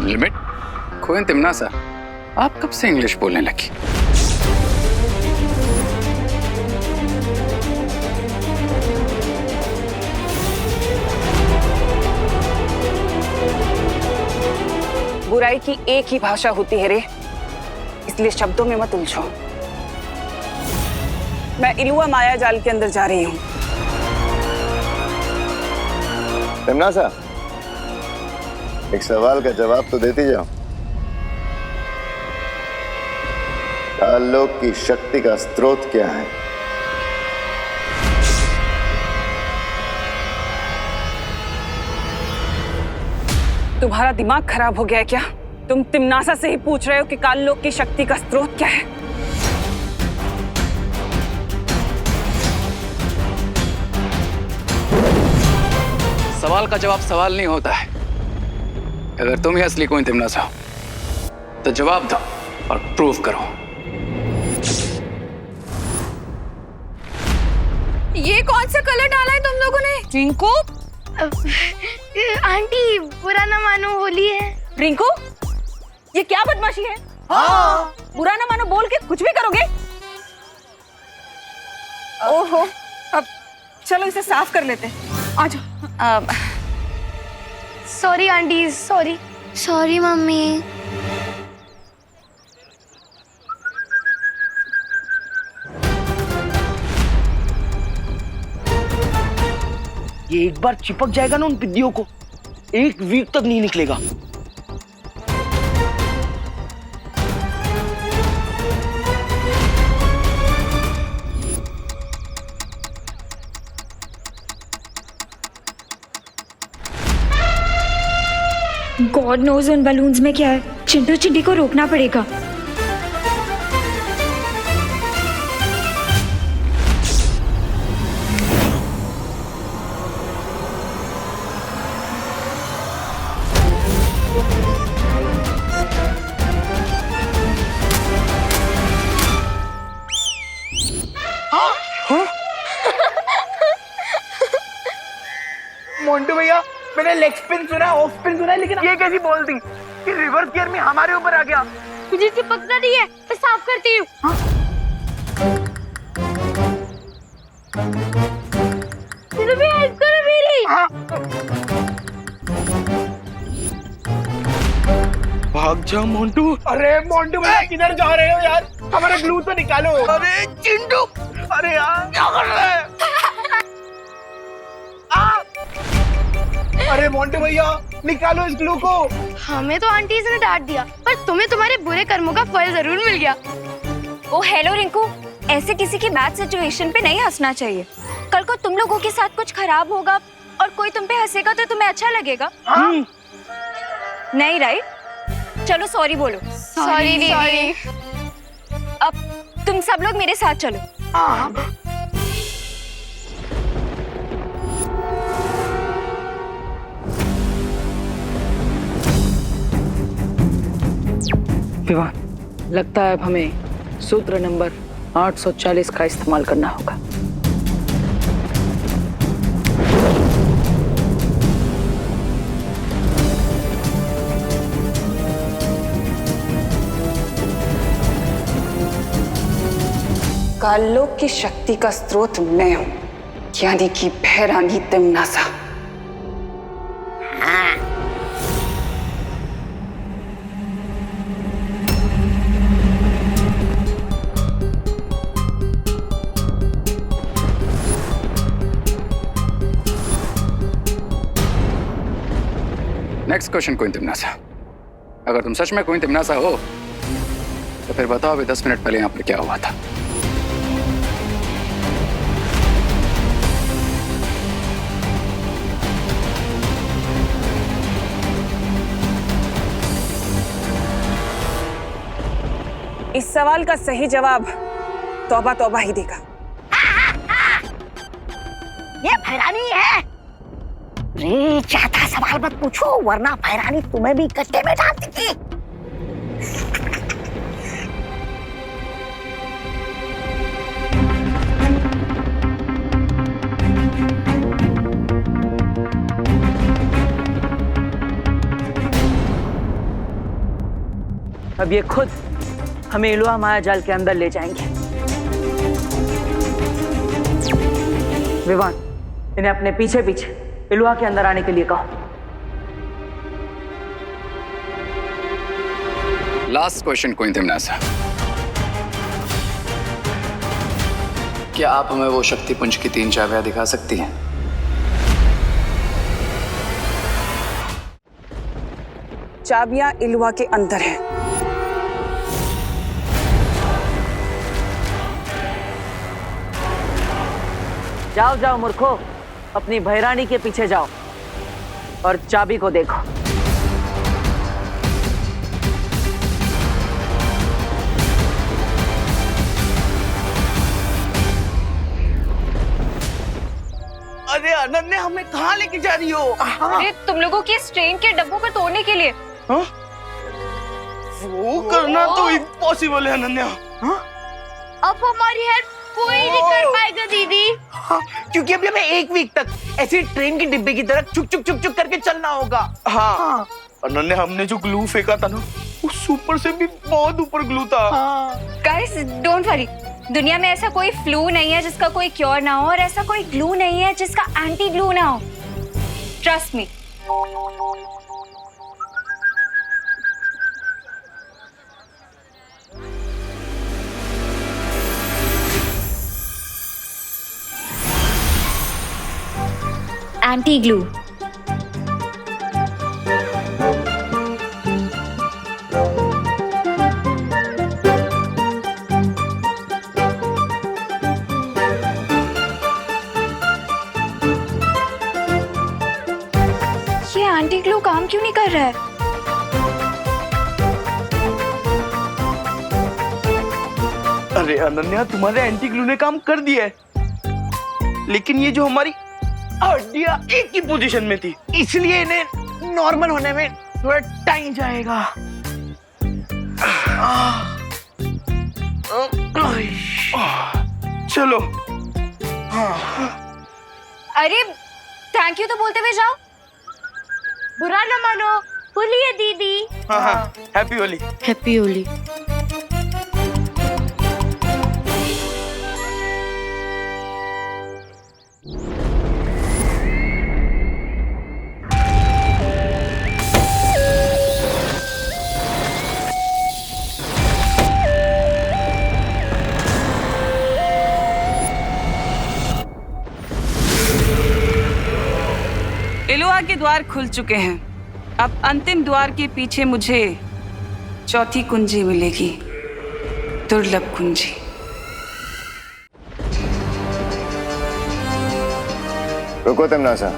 Limit? कोई तिमनासा, आप कब से इंग्लिश बोलने लगी? बुराई की एक ही भाषा होती है रे, इसलिए शब्दों में मत उलझो। मैं इलुआ माया जाल के अंदर जा रही हूँ। तिमनासा, एक सवाल का जवाब तो देती जाओ। काललोक की शक्ति का स्रोत क्या है? तुम्हारा दिमाग खराब हो गया है क्या? तुम तिमनासा से ही पूछ रहे हो कि काललोक की शक्ति का स्रोत क्या है? सवाल का जवाब सवाल नहीं होता है। अगर तुम ही असली कोई तिमनासा हो तो जवाब दो और प्रूव करो। ये कौन सा कलर डाला है तुम लोगों ने? रिंकू, आंटी बुरा ना मानो, होली है। रिंकू, ये क्या बदमाशी है? हाँ। बुरा ना मानो बोल के कुछ भी करोगे? ओहो, अब चलो इसे साफ कर लेते हैं। आ जाओ। Sorry aunty, sorry. Sorry mummy. ये एक बार चिपक जाएगा ना उन पिद्दियों को, एक वीक तक नहीं निकलेगा। गॉड नोज उन बलून्स में क्या है। चिंटू चिंटी को रोकना पड़ेगा। मोंटू भैया, मैंने लेग स्पिन सुना, ऑफ स्पिन सुना, लेकिन ये कैसी बॉल थी कि रिवर्स गियर में हमारे ऊपर आ गया। मुझे चिपकना नहीं है, मैं साफ करती हूँ। हेल्प करो मेरी। भाग जा मोंटू। अरे मोंटू भैया, किधर जा रहे हो यार? हमारा ग्लू तो निकालो। अरे चिंटू, अरे यार क्या कर रहे हैं? अरे मोंटू भैया, निकालो इस ग्लू को। हमें तो आंटी ने डांट दिया, पर तुम्हें तुम्हारे बुरे कर्मों का फल जरूर मिल गया। ओ हेलो रिंकू, ऐसे किसी की बैड सिचुएशन पे नहीं हंसना चाहिए। कल को तुम लोगों के साथ कुछ खराब होगा और कोई तुम पे हंसेगा तो तुम्हें अच्छा लगेगा। नहीं राइट? चलो सॉरी बोलो। सॉरी दीदी। अब तुम सब लोग मेरे साथ चलो। विवान, लगता है अब हमें सूत्र नंबर 840 का इस्तेमाल करना होगा। काललोक की शक्ति का स्रोत मैं हूं, यानी कि भैरानी तिमनासा। नेक्स्ट क्वेश्चन, कोई तिमनासा। अगर तुम सच में कोई तिमनासा हो तो फिर बताओ अभी 10 मिनट पहले यहाँ पर क्या हुआ था। इस सवाल का सही जवाब तौबा तौबा ही देगा। ये भैरानी है। रे चाहता सवाल मत पूछो, वरना भैरानी तुम्हें भी कट्टे में डाल देगी। अब ये खुद हमें इलुआ माया जाल के अंदर ले जाएंगे। विवान, इन्हें अपने पीछे पीछे इलुआ के अंदर आने के लिए कहो। लास्ट क्वेश्चन क्वीन तिम्नासा, क्या आप हमें वो शक्ति पुंज की 3 चाबियां दिखा सकती हैं? चाबियां इलुआ के अंदर हैं। जाओ जाओ मूर्खो, अपनी भैरानी के पीछे जाओ और चाबी को देखो। अरे अनन्या, हमें कहाँ लेके जा रही हो? अरे तुम लोगों की इस ट्रेन के डब्बों को तोड़ने के लिए। हाँ? वो करना तो इम्पॉसिबल है अनन्या। हाँ? अब हमारी हेल्प कोई नहीं कर पाएगा दीदी। हाँ, क्योंकि अभी हमें 1 वीक तक ऐसे ट्रेन के डिब्बे की तरह चुक चुक चुक चुक करके चलना होगा। हाँ। अनन्या, हमने जो ग्लू फेंका था ना, उस ऊपर से भी बहुत ऊपर ग्लू था। गाइस डोंट वरी, दुनिया में ऐसा कोई फ्लू नहीं है जिसका कोई क्योर ना हो, और ऐसा कोई ग्लू नहीं है जिसका एंटी ग्लू ना हो। Trust me. Anti glue. Anti glue काम क्यों नहीं कर रहा है? अरे अनन्या, तुम्हारे एंटी ग्लू ने काम कर दिया है, लेकिन ये जो हमारी हड्डियां एक ही पोजीशन में थी, इसलिए इन्हें नॉर्मल होने में थोड़ा टाइम जाएगा। चलो। अरे थैंक यू तो बोलते हुए जाओ। बुरा न मानो, होली है दीदी। हाँ हाँ, हैप्पी होली। हैप्पी होली। इलुआ के द्वार खुल चुके हैं। अब अंतिम द्वार के पीछे मुझे चौथी कुंजी मिलेगी, दुर्लभ कुंजी। रुको तिम्नासा,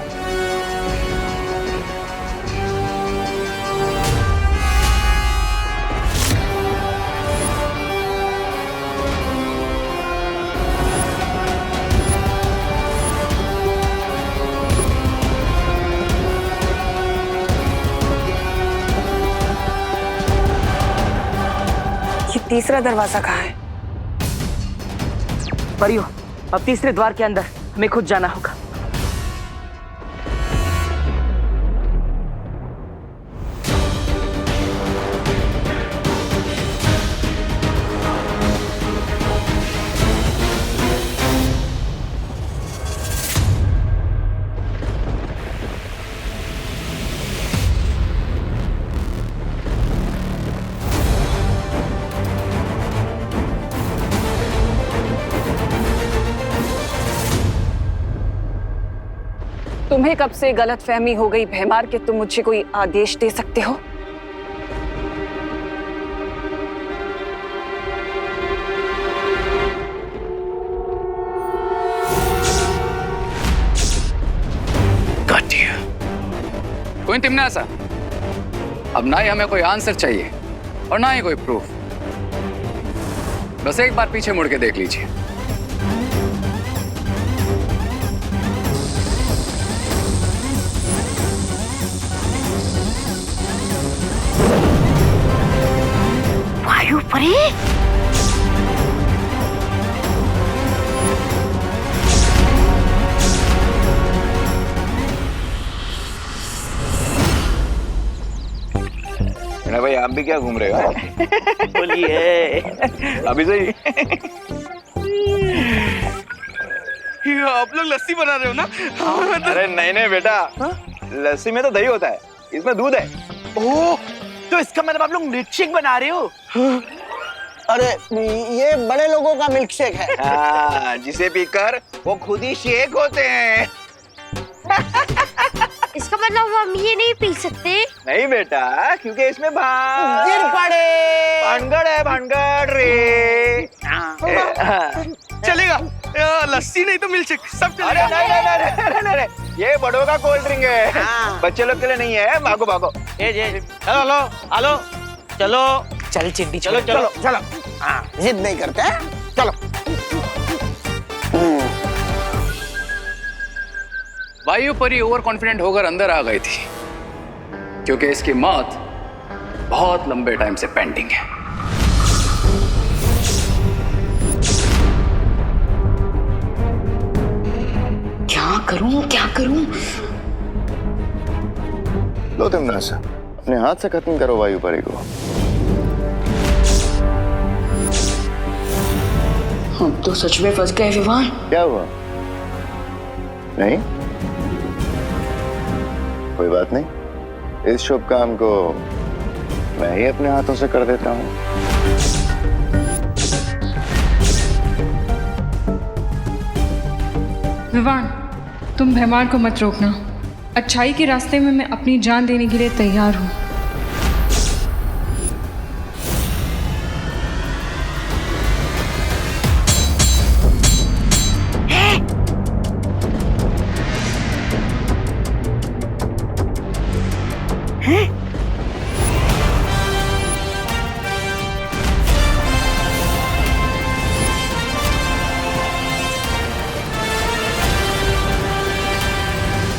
ये तीसरा दरवाजा कहाँ है? परियो, अब तीसरे द्वार के अंदर हमें खुद जाना होगा। तुम्हें कब से गलतफहमी हो गई भैमार कि तुम मुझे कोई आदेश दे सकते हो? क्वीन तिम्नासा, अब ना ही हमें कोई आंसर चाहिए और ना ही कोई प्रूफ। बस एक बार पीछे मुड़ के देख लीजिए। वायु परी, ना भाई, आप भी क्या घूम रहे हो? बोलिए। अभी सही। ये आप लोग लस्सी बना रहे हो ना? अरे नहीं नहीं बेटा, लस्सी में तो दही होता है, इसमें दूध है। ओह, तो इसका मतलब आप लोग मिल्क शेक बना रहे हो? अरे ये बड़े लोगों का मिल्क शेक है। हाँ, जिसे पीकर वो खुद ही शेक होते हैं। इसका मतलब हम ये नहीं पी सकते? नहीं बेटा, क्योंकि इसमें गिर पड़े। भानगड़ है, भानगड़ रे। चलेगा, लस्सी नहीं तो मिल्क शेक सब अरे चलेगा। नहीं, ये बड़ों का कोल्ड ड्रिंक है, बच्चे लोग के लिए नहीं है। भागो भागो। हेलो हेलो, चलो चल चिड्डी, चलो चलो चलो। हाँ, जिद नहीं करते हैं? चलो। वायु परी ओवर कॉन्फिडेंट होकर अंदर आ गई थी, क्योंकि इसकी मौत बहुत लंबे टाइम से पेंडिंग है। क्या करूं? लो तिमनासा, अपने हाथ से खत्म करो वायु परी को। हम तो सच में फंस गए विवान। क्या हुआ? नहीं, कोई बात नहीं, इस शुभ काम को मैं ही अपने हाथों से कर देता हूँ। विवान, तुम भैमार को मत रोकना। अच्छाई के रास्ते में मैं अपनी जान देने के लिए तैयार हूँ।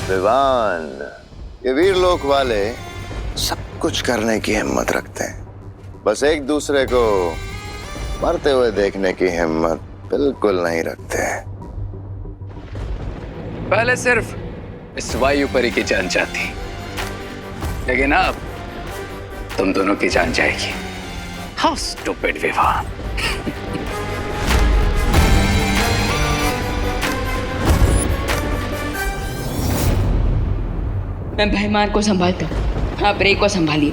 विवान, ये वीर लोक वाले सब कुछ करने की हिम्मत रखते हैं, बस एक दूसरे को मरते हुए देखने की हिम्मत बिल्कुल नहीं रखते हैं। पहले सिर्फ इस वायु परी की जान जाती, लेकिन अब तुम दोनों की जान जाएगी। How stupid Vivaan. मैं भैमार को संभालता हूँ, आप रे को संभालिए।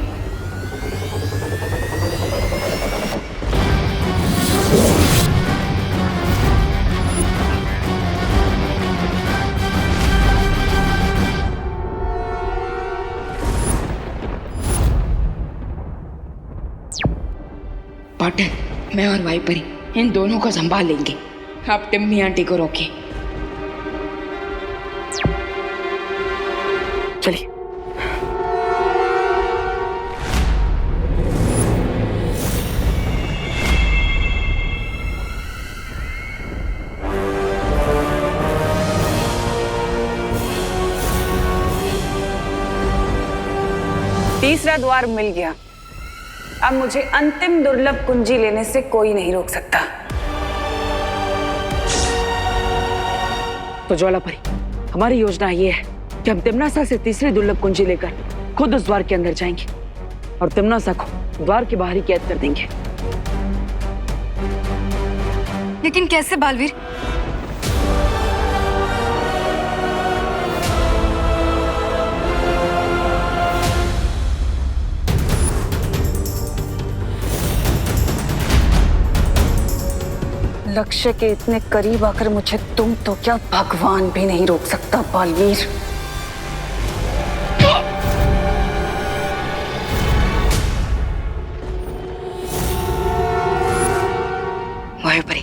पाटिल, मैं और वायुपरी इन दोनों को संभाल लेंगे। आप टिम्मी आंटी को रोकिए। चलिए। तीसरा द्वार मिल गया। अब मुझे अंतिम दुर्लभ कुंजी लेने से कोई नहीं रोक सकता। तो ज्वालापरी, हमारी योजना ये है कि हम तिम्नासा से तीसरी दुर्लभ कुंजी लेकर खुद उस द्वार के अंदर जाएंगे और तिम्नासा को द्वार के बाहर ही कैद कर देंगे। लेकिन कैसे बालवीर? लक्ष्य के इतने करीब आकर मुझे तुम तो क्या भगवान भी नहीं रोक सकता बालवीर। वायुपरी,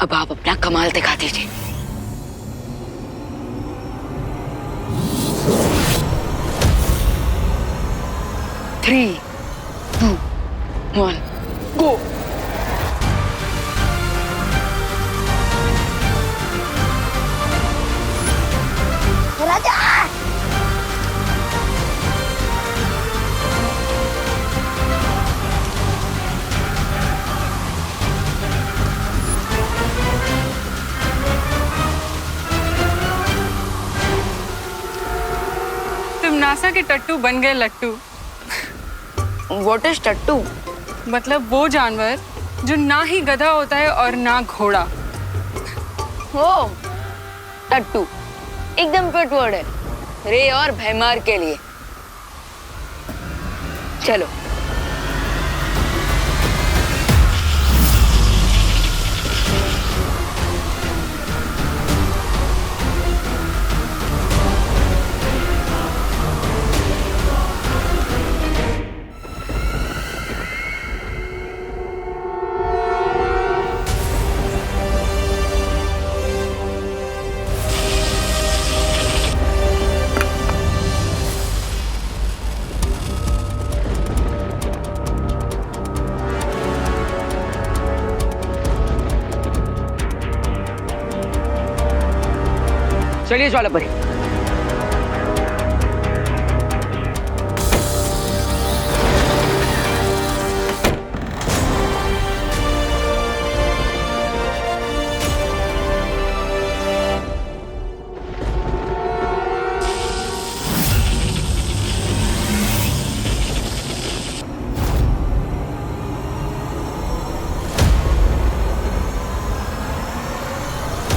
अब आप अपना कमाल दिखा दीजिए। Three, two, one, go. राजा, तुम नासा के टट्टू बन गए लट्टू। व्हाट इज टट्टू? मतलब वो जानवर जो ना ही गधा होता है और ना घोड़ा। ओ टट्टू एकदम फिट वर्ड है रे और भैमार के लिए। चलो चलिए ज्वालापरी।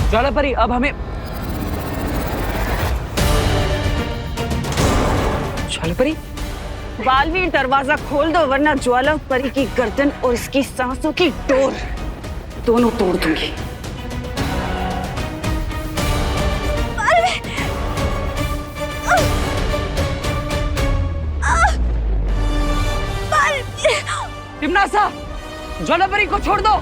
ज्वालापरी अब हमें ज्वालापरी बालवीर दरवाजा खोल दो वरना ज्वालापरी की गर्दन और इसकी सांसों की डोर दोनों तोड़ दूंगी। तिम्नासा ज्वालापरी को छोड़ दो।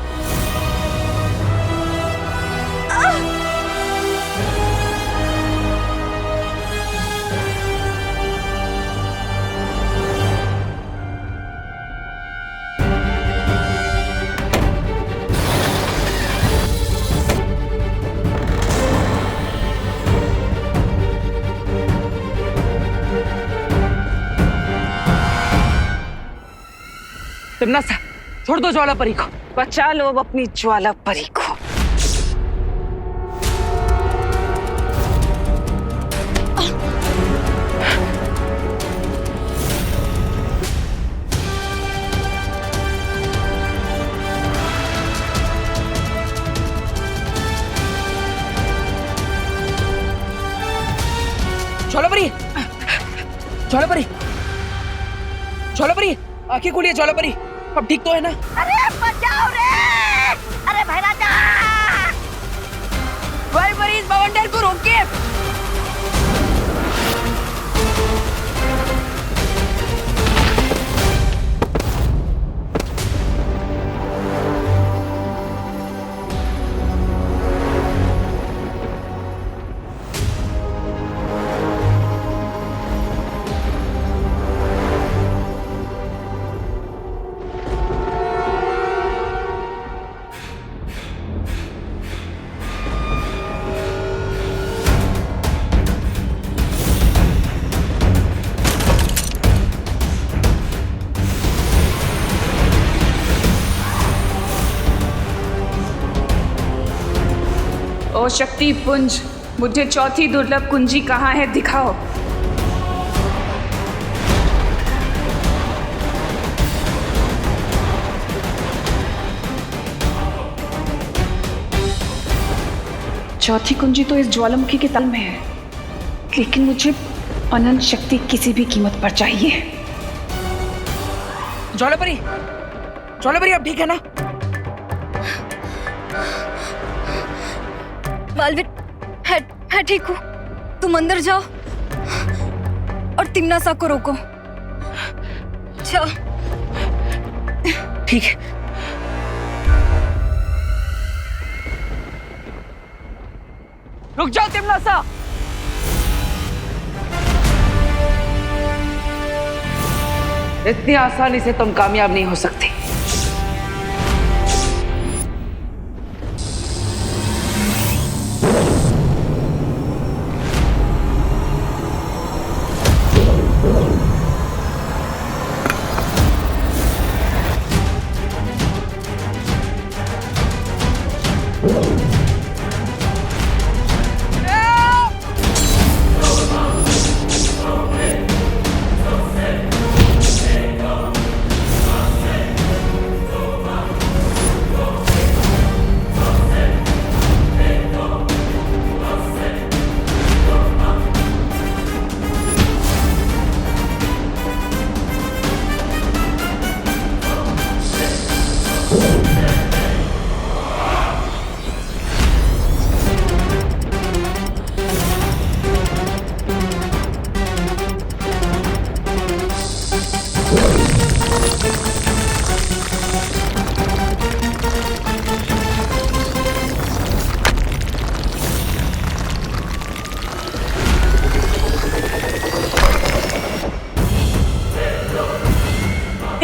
तिम्नासा छोड़ दो ज्वालापरी को। बचा लो अब अपनी ज्वालापरी को। ज्वालापरी ज्वालापरी ज्वालापरी आंखें खोलिए ज्वालापरी। अब ठीक तो है ना? अरे बचाओ रे! अरे भैराजा! ज्वालापरी इस बवंडर को रोकिए। ओ शक्ति पुंज, मुझे चौथी दुर्लभ कुंजी कहाँ है दिखाओ। चौथी कुंजी तो इस ज्वालामुखी के तल में है, लेकिन मुझे अनंत शक्ति किसी भी कीमत पर चाहिए। ज्वालापरी ज्वालापरी अब ठीक है ना? बालवीर है ठीक हूँ। तुम अंदर जाओ और तिम्नासा को रोको। जाओ। ठीक है। रुक जाओ तिम्नासा। इतनी आसानी से तुम कामयाब नहीं हो सकते।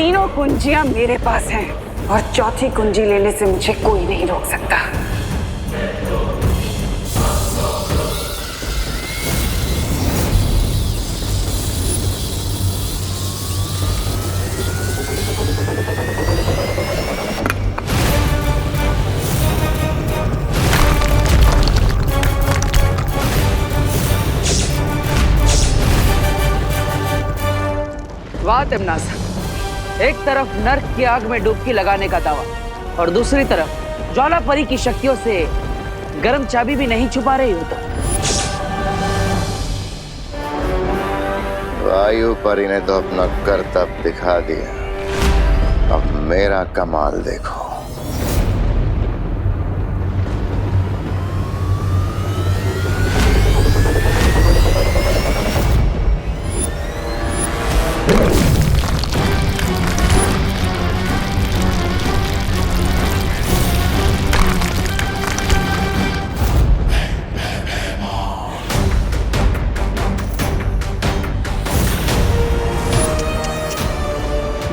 तीनों कुंजियां मेरे पास हैं और चौथी कुंजी लेने से मुझे कोई नहीं रोक सकता। वाह तिम्नासा, एक तरफ नर्क की आग में डुबकी लगाने का दावा और दूसरी तरफ ज्वाला परी की शक्तियों से गर्म चाबी भी नहीं छुपा रही हो तो। वायु परी ने तो अपना करतब दिखा दिया, अब मेरा कमाल देखो।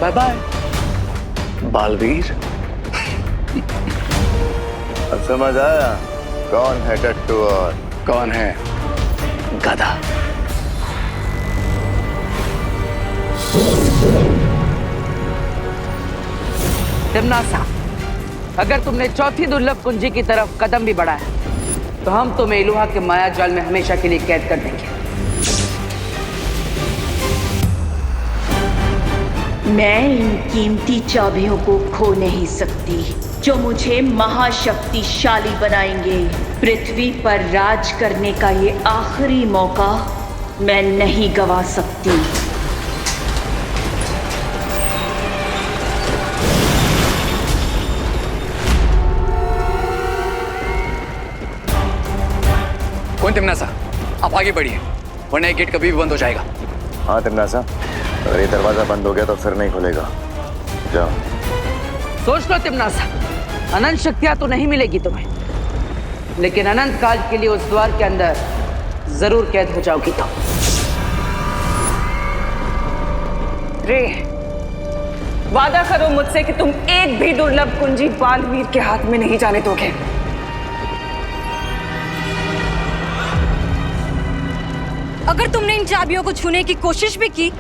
Bye bye Baalveer. अब समझ आया कौन है टट्टू और कौन है गधा। तिम्नासा, अगर तुमने चौथी दुर्लभ कुंजी की तरफ कदम भी बढ़ाया तो हम तुम्हें इलुहा के माया जाल में हमेशा के लिए कैद कर देंगे। मैं इन कीमती चाबियों को खो नहीं सकती जो मुझे महाशक्तिशाली बनाएंगे। पृथ्वी पर राज करने का ये आखिरी मौका मैं नहीं गवा सकती। कौन तिम्नासा, आप आगे बढ़िए वरना ये गेट कभी भी बंद हो जाएगा। हाँ तिम्नासा, अगर ये दरवाजा बंद हो गया तो फिर नहीं खुलेगा। जाओ। सोच लो तिम्नासा, अनंत शक्तियां तो नहीं मिलेगी तुम्हें, लेकिन अनंत काल के लिए उस द्वार के अंदर जरूर कैद हो जाओगी तुम। रे, वादा करो मुझसे कि तुम एक भी दुर्लभ कुंजी बालवीर के हाथ में नहीं जाने दोगे। अगर तुमने इन चाबियों को छूने की कोशिश भी की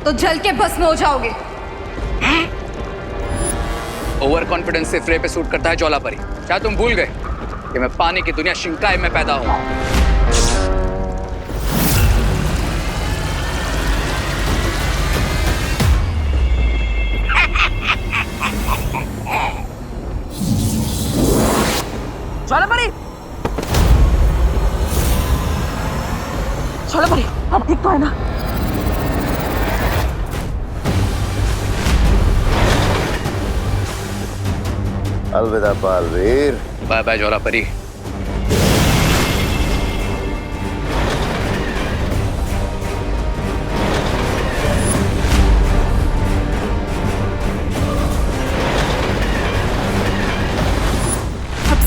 तो जल के भस्म हो जाओगे। ओवर कॉन्फिडेंस से फ्रे पे सूट करता है ज्वाला परी। क्या तुम भूल गए कि मैं पानी की दुनिया शिंकाई में पैदा हुआ। ज्वाला परी, ज्वाला परी, अब ठीक तो है ना? अलविदा बालवीर। बाय बाय ज्वाला परी। अब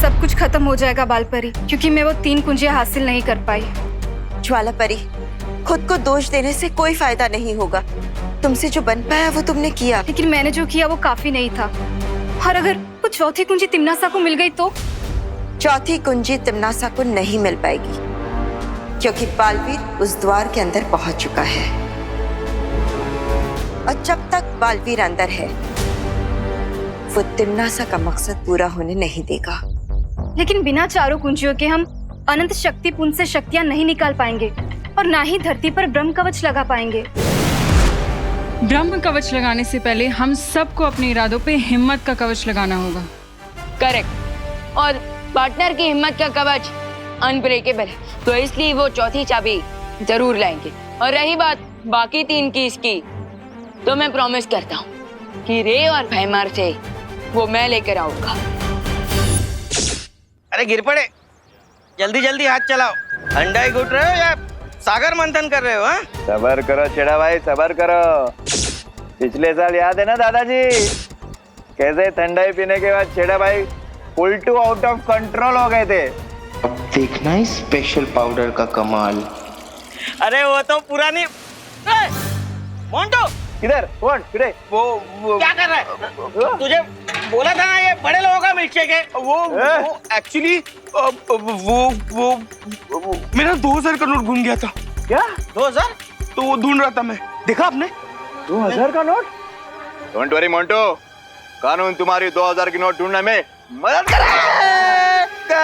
सब कुछ खत्म हो जाएगा बालपरी, क्योंकि मैं वो 3 कुंजियां हासिल नहीं कर पाई। ज्वाला परी, खुद को दोष देने से कोई फायदा नहीं होगा। तुमसे जो बन पाया वो तुमने किया, लेकिन मैंने जो किया वो काफी नहीं था। और अगर वो चौथी कुंजी तिम्नासा को मिल गई तो? चौथी कुंजी तिम्नासा को नहीं मिल पाएगी, क्योंकि बालवीर उस द्वार के अंदर पहुंच चुका है। और जब तक बालवीर अंदर है वो तिम्नासा का मकसद पूरा होने नहीं देगा। लेकिन बिना चारों कुंजियों के हम अनंत शक्ति पुंज से शक्तियां नहीं निकाल पाएंगे और ना ही धरती पर ब्रह्म कवच लगा पाएंगे। ब्रह्म कवच लगाने से पहले हम सबको अपने इरादों पे हिम्मत का कवच लगाना होगा। करेक्ट। और पार्टनर की हिम्मत का कवच अनब्रेकेबल है, तो इसलिए वो चौथी चाबी जरूर लाएंगे। और रही बात बाकी 3 कीज की, तो मैं प्रॉमिस करता हूँ कि रे और भैमार से वो मैं लेकर आऊंगा। अरे गिर पड़े, जल्दी जल्दी हाथ चलाओ। ठंडाई घुट रहे हो या सागर मंथन कर रहे हो? हाँ, सबर करो छेड़ा भाई, सबर करो। पिछले साल याद है ना दादाजी, कैसे ठंडाई पीने के बाद छेड़ा भाई full to out of control हो गए थे। अब देखना है स्पेशल पाउडर का कमाल। अरे वो तो पुरानी। मोंटो इधर कौन किधर वो क्या कर रहा है? तुझे बोला था ना ये बड़े लोगों का मिल्कशेक है। वो एक्चुअली वो मेरा 2000 का नोट गुम गया था। क्या 2000? तो वो ढूंढ रहा था मैं, देखा आपने? 2000 का नोट? डोंट वरी मोंटो, कानून तुम्हारी 2000 की नोट ढूंढने में मदद करेगा।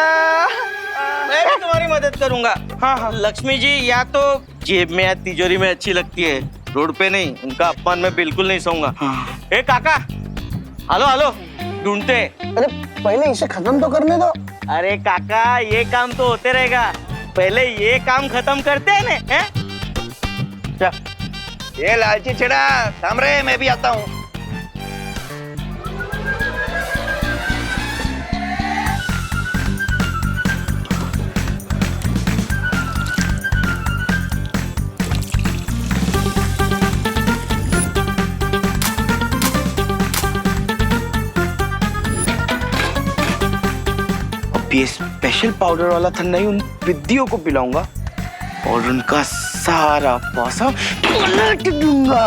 मैं भी तुम्हारी मदद करूंगा। हाँ हाँ। लक्ष्मी जी या तो जेब में या तिजोरी में अच्छी लगती है, रोड पे नहीं। उनका अपमान मैं बिल्कुल नहीं सहूंगा। हाँ। ए काका, हेलो हेलो, ढूंढते। अरे पहले इसे खत्म तो करने दो। अरे काका, ये काम तो होते रहेगा, पहले ये काम खत्म करते हैं ना। हैं? ये लालची छेड़ा थाम रहे, मैं भी आता हूँ। अब ये स्पेशल पाउडर वाला ठंडा ही उन विद्याओं को पिलाऊंगा और उनका सारा पैसा उलट दूंगा।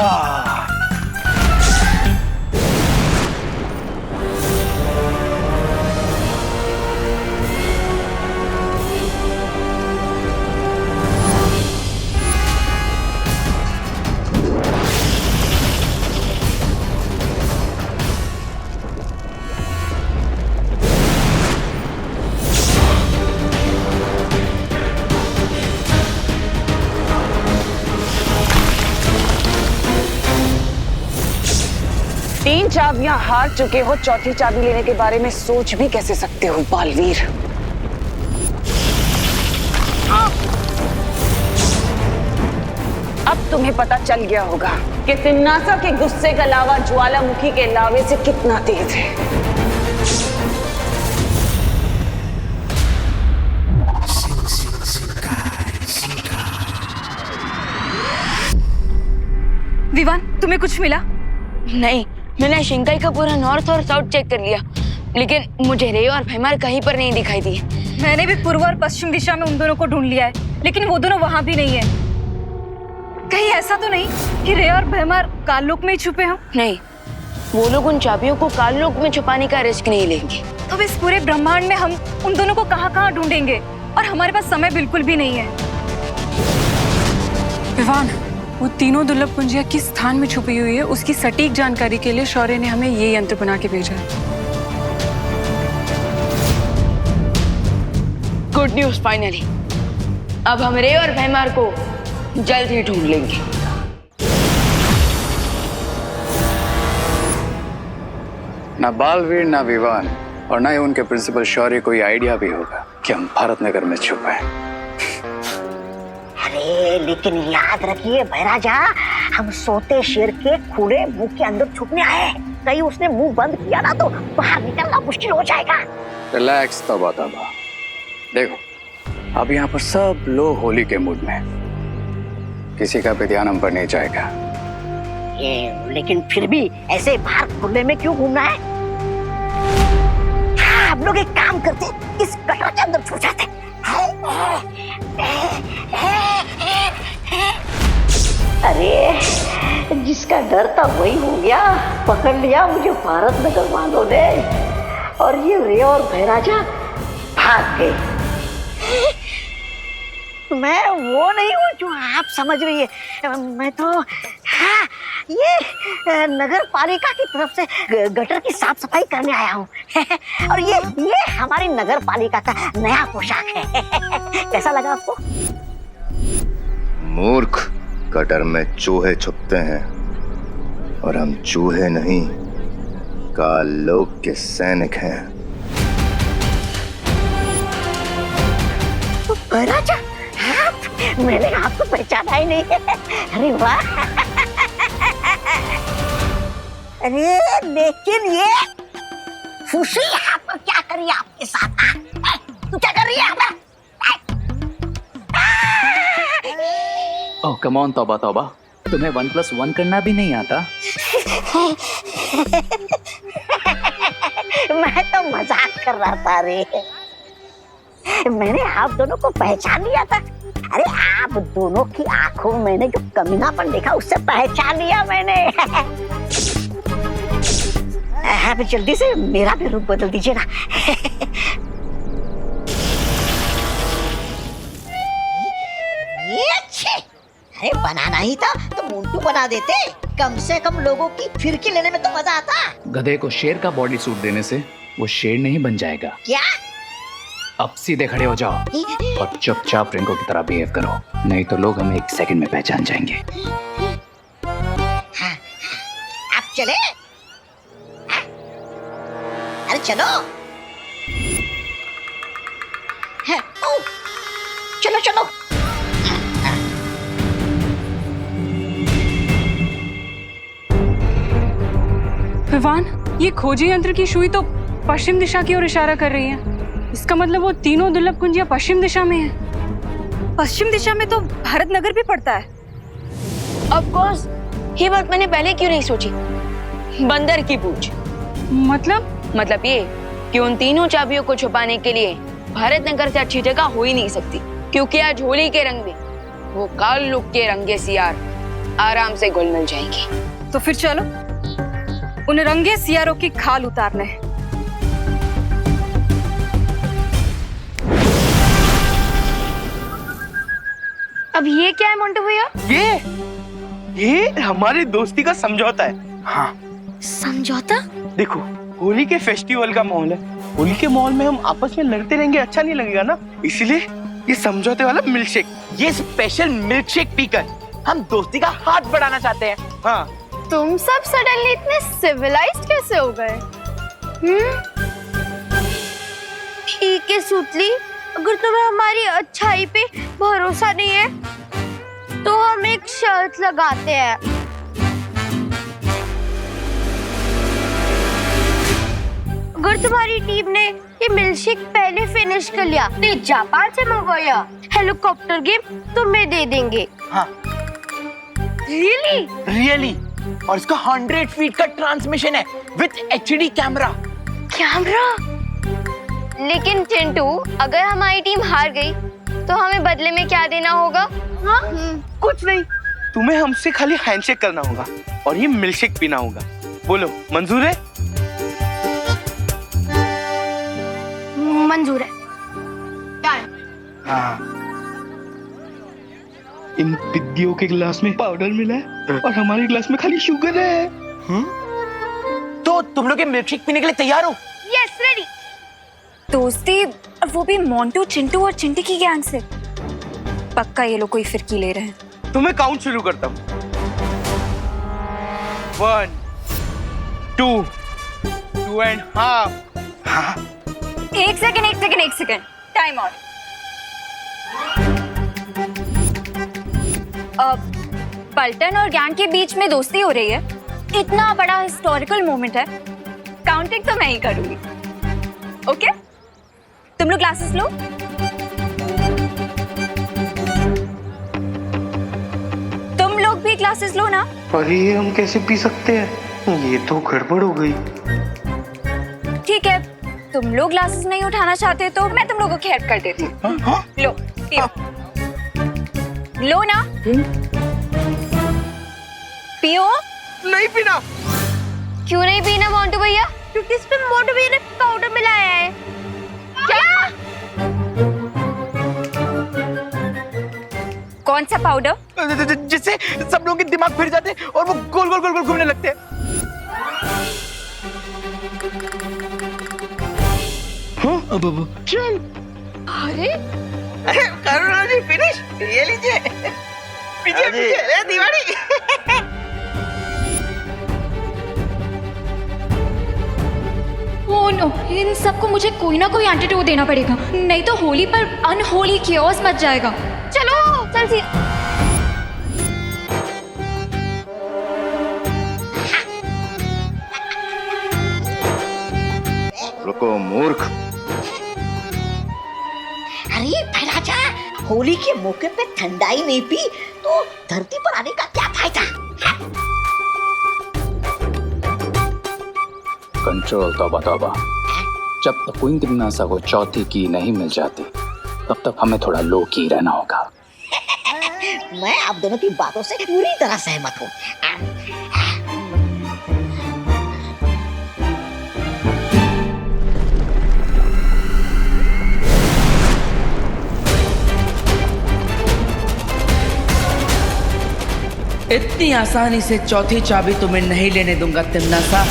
तीन चाबियां हार चुके हो, चौथी चाबी लेने के बारे में सोच भी कैसे सकते हो बालवीर? अब तुम्हें पता चल गया होगा कि तिम्नासा के गुस्से का लावा ज्वालामुखी के लावे से कितना तेज है। विवान, तुम्हें कुछ मिला? नहीं, मैंने शिंकाई का पूरा नॉर्थ और साउथ चेक कर लिया, लेकिन मुझे रे और भैमार कहीं पर नहीं दिखाई दिए। मैंने भी पूर्व और पश्चिम दिशा में उन दोनों को ढूंढ लिया है, लेकिन वो दोनों वहां भी नहीं है। कहीं ऐसा तो नहीं कि रे और भैमार काललोक में ही छुपे हों? नहीं, वो लोग उन चाबियों को काललोक में छुपाने का रिस्क नहीं लेंगे। तो इस पूरे ब्रह्मांड में हम उन दोनों को कहाँ-कहाँ ढूंढेंगे? और हमारे पास समय बिल्कुल भी नहीं है। विवान, वो तीनों दुर्लभ कुंजियां किस स्थान में छुपी हुई है, उसकी सटीक जानकारी के लिए शौर्य ने हमें ये यंत्र बना के भेजा है। गुड न्यूज, फाइनली अब हम रे और भैमार को जल्द ही ढूंढ लेंगे। ना बालवीर, ना विवान और ना ही उनके प्रिंसिपल शौर्य को ये आइडिया भी होगा कि हम भारत नगर में छुपे हैं। अरे लेकिन याद रखिए भैराजा, हम सोते शेर के खुले मुंह के अंदर छुपने आए हैं। कहीं उसने मुंह बंद किया ना तो बाहर निकलना मुश्किल हो जाएगा। रिलैक्स तबा तबा। देखो, अब यहाँ पर सब लोग होली के मूड में, किसी का भी ध्यान हम पर नहीं जाएगा। लेकिन फिर भी ऐसे बाहर खुले में क्यों घूमना है? हाँ, हम लोग एक काम करते, इस गटर के अंदर छुप जाते। अरे जिसका डर था वही हो गया, पकड़ लिया मुझे भारत नगर वालों ने, और ये रे और भैराजा भाग गए। मैं वो नहीं हूँ जो आप समझ रही है। मैं तो हाँ, ये नगर पालिका की तरफ से गटर की साफ सफाई करने आया हूँ। और ये हमारी नगर पालिका का नया पोशाक है। कैसा लगा आपको? मूर्ख, गटर में चूहे छुपते हैं और हम चूहे नहीं, काललोक के सैनिक हैं। राजा, मैंने आपको पहचाना ही नहीं है। अरे वाह! अरे लेकिन ये फूसी यहाँ पर क्या करी आपके साथ? तू क्या कर रही है? ओह कम ऑन तौबा तौबा, तुम्हें 1+1 करना भी नहीं आता? मैं तो मजाक कर रहा था रे। मैंने आप दोनों को पहचान लिया था। अरे आप दोनों की आंखों में मैंने जो कमीनापन देखा उससे पहचान लिया मैंने। आप जल्दी से मेरा भी रूप बदल दीजिए ना। ये अच्छे, अरे बनाना ही था तो मोंटू बना देते, कम से कम लोगों की फिरकी लेने में तो मजा आता। गधे को शेर का बॉडी सूट देने से वो शेर नहीं बन जाएगा। क्या? अब सीधे खड़े हो जाओ और चुपचाप रिंकू की तरह बिहेव करो, नहीं तो लोग हमें 1 सेकंड में पहचान जाएंगे। हाँ, आप चले? हाँ? अरे चलो। है, ओ, चलो चलो। विवान, ये खोजी यंत्र की सुई तो पश्चिम दिशा की ओर इशारा कर रही है। इसका मतलब वो तीनों दुर्लभ कुंजियां पश्चिम दिशा में है। पश्चिम दिशा में तो भारत नगर भी पड़ता है। ऑफ कोर्स, ये बात मैंने पहले क्यों नहीं सोची? बंदर की पूछ। मतलब ये कि उन तीनों चाबियों को छुपाने के लिए भारत नगर से अच्छी जगह हो ही नहीं सकती, क्योंकि आज होली के रंग में वो काल लुक के रंगे सियार आराम से घुल मिल जाएंगे। तो फिर चलो उन रंगे सियारों की खाल उतारने। अब ये क्या है मोंटू भैया? ये हमारी दोस्ती का समझौता है। हाँ, समझौता? देखो, होली के फेस्टिवल का माहौल है, होली के माहौल में हम आपस में लड़ते रहेंगे अच्छा नहीं लगेगा ना, इसीलिए ये समझौते वाला मिल्कशेक, ये स्पेशल मिल्कशेक पीकर हम दोस्ती का हाथ बढ़ाना चाहते हैं। हाँ, तुम सब सडनली इतने सिविलाइज्ड कैसे हो गए? ठीक है सुतली, अगर तुम्हें हमारी अच्छाई पे भरोसा नहीं है तो हम एक शर्त लगाते हैं। अगर तुम्हारी टीम ने ये मिल्कशेक पहले फिनिश कर लिया तो जापान से मंगवाया हेलीकॉप्टर गेम तुम्हें दे देंगे। हाँ। रियली और इसका 100 फीट का ट्रांसमिशन है विद HD कैमरा। लेकिन चिंटू, अगर हमारी टीम हार गई तो हमें बदले में क्या देना होगा? हाँ? कुछ नहीं, तुम्हें हमसे खाली हैंडशेक करना होगा और ये मिल्कशेक पीना होगा। बोलो, मंजूर है? मंजूर है। हाँ। इन पिद्दियों के गिलास में पाउडर मिला है और हमारे गिलास में खाली शुगर है। तो तुम लोग ये मिल्कशेक पीने के लिए तैयार हो? Yes, ready. दोस्ती, और वो भी मोंटू, चिंटू और चिंटी की गैंग से। पक्का ये लोग कोई फिरकी ले रहे हैं। तो मैं काउंट शुरू करता हूँ। 1, 2, 2.5। हाँ? एक सेकंड, टाइम आउट। पल्टन और गैंग के बीच में दोस्ती हो रही है, इतना बड़ा हिस्टोरिकल मोमेंट है, काउंटिंग तो मैं ही करूंगी। ओके? तुम लोग ग्लासेस लो। तुम लोग भी ग्लासेस लो ना। अरे ये हम कैसे पी सकते हैं? ये तो गड़बड़ हो गई। ठीक है, तुम लोग ग्लासेस नहीं उठाना चाहते तो मैं तुम लोगों की हेल्प कर देती हूँ। लो, पियो। लो ना। पियो। नहीं पीना। क्यों नहीं पीना मोंटू भैया? क्योंकि इसमें मोंटू भैया ने पाउडर मिलाया है। क्या? कौन सा पाउडर? जिससे सब लोगों के दिमाग फिर जाते और वो गोल गोल गोल गोल घूमने लगते हैं। हाँ, अब चल। अरे करुणा जी, फिनिश। ये लीजिए। पीछे दीवानी। ओह नो, इन सबको मुझे कोई ना कोई एंटीडोट देना पड़ेगा, नहीं तो होली पर अनहोली कियोस मच जाएगा। चलो, चल सी। रुको मूर्ख। अरे भैराजा, होली के मौके पे ठंडाई नहीं पी तो धरती पर आने का क्या फायदा? कंट्रोल, तौबा। जब तक क्वीन तिम्नासा को चौथी की नहीं मिल जाती तब तक हमें थोड़ा लो की रहना होगा। मैं आप दोनों की बातों से पूरी तरह सहमत हूँ। इतनी आसानी से चौथी चाबी तुम्हें नहीं लेने दूंगा तिम्नासा।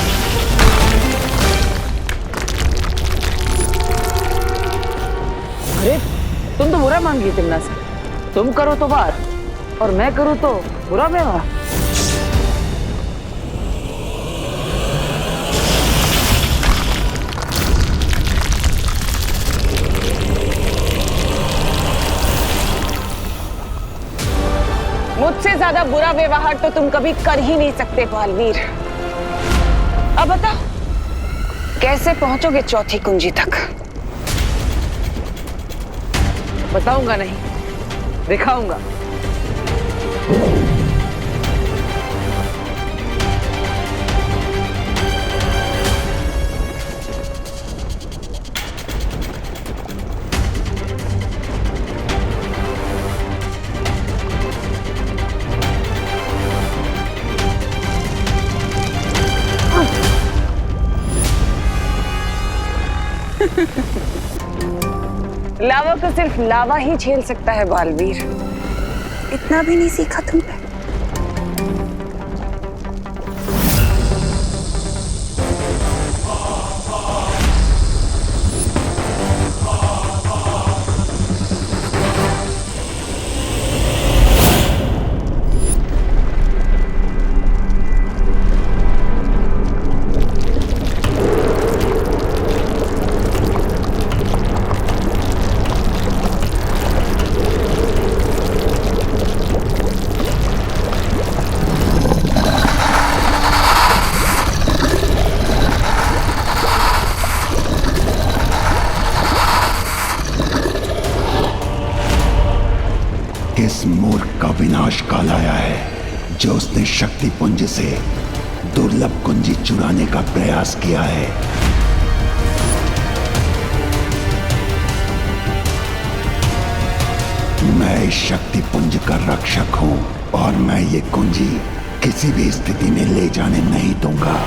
अरे तुम तो बुरा मान गई तिम्नासा। तुम करो तो वार और मैं करूं तो बुरा व्यवहार। मुझसे ज्यादा बुरा व्यवहार तो तुम कभी कर ही नहीं सकते बालवीर। अब बताओ कैसे पहुंचोगे चौथी कुंजी तक? बताऊंगा नहीं, दिखाऊंगा। लावा को सिर्फ लावा ही झेल सकता है बालवीर। इतना भी नहीं सीखा तुमने? इस मूर्ख का विनाश काल आया है जो उसने शक्ति पुंज से दुर्लभ कुंजी चुराने का प्रयास किया है। मैं इस शक्ति पुंज का रक्षक हूं और मैं ये कुंजी किसी भी स्थिति में ले जाने नहीं दूंगा।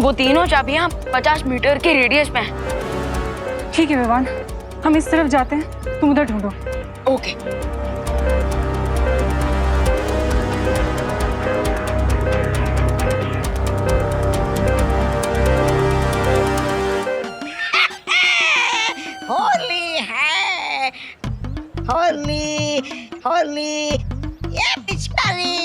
वो तीनों चाबियां 50 मीटर के रेडियस में हैं। ठीक है विवान, हम इस तरफ जाते हैं, तुम उधर ढूंढो। ओके। होली है, होली होली, ये पिचकारी।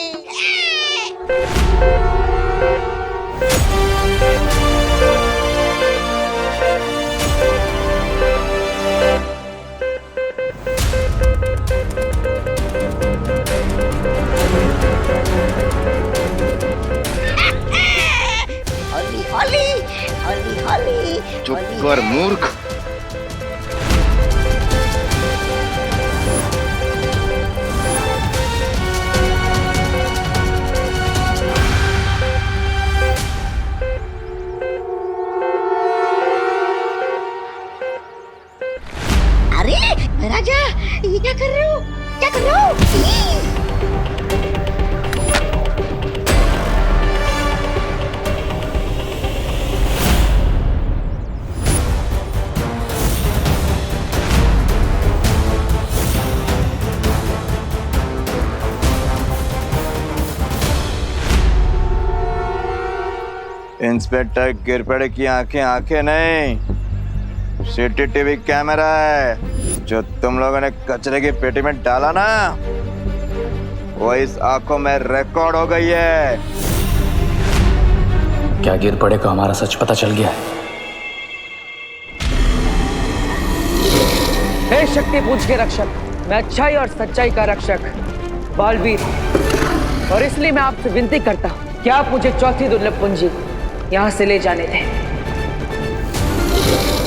होली होली होली होली। चुप कर मूर्ख। अरे राजा, ये क्या कर रहे हो? क्या कर रहे हो? इंस्पेक्टर गिरपड़े की आंखें आंखें नहीं, सीसीटीवी कैमरा है। जो तुम लोगों ने कचरे की पेटी में डाला ना, वो इस आंखों में रिकॉर्ड हो गई है। क्या गिरपड़े को हमारा सच पता चल गया है? हे शक्ति पुंज के रक्षक, मैं अच्छाई और सच्चाई का रक्षक बालवीर, और इसलिए मैं आपसे विनती करता हूं कि आप मुझे चौथी दुर्लभ कुंजी यहां से ले जाने दें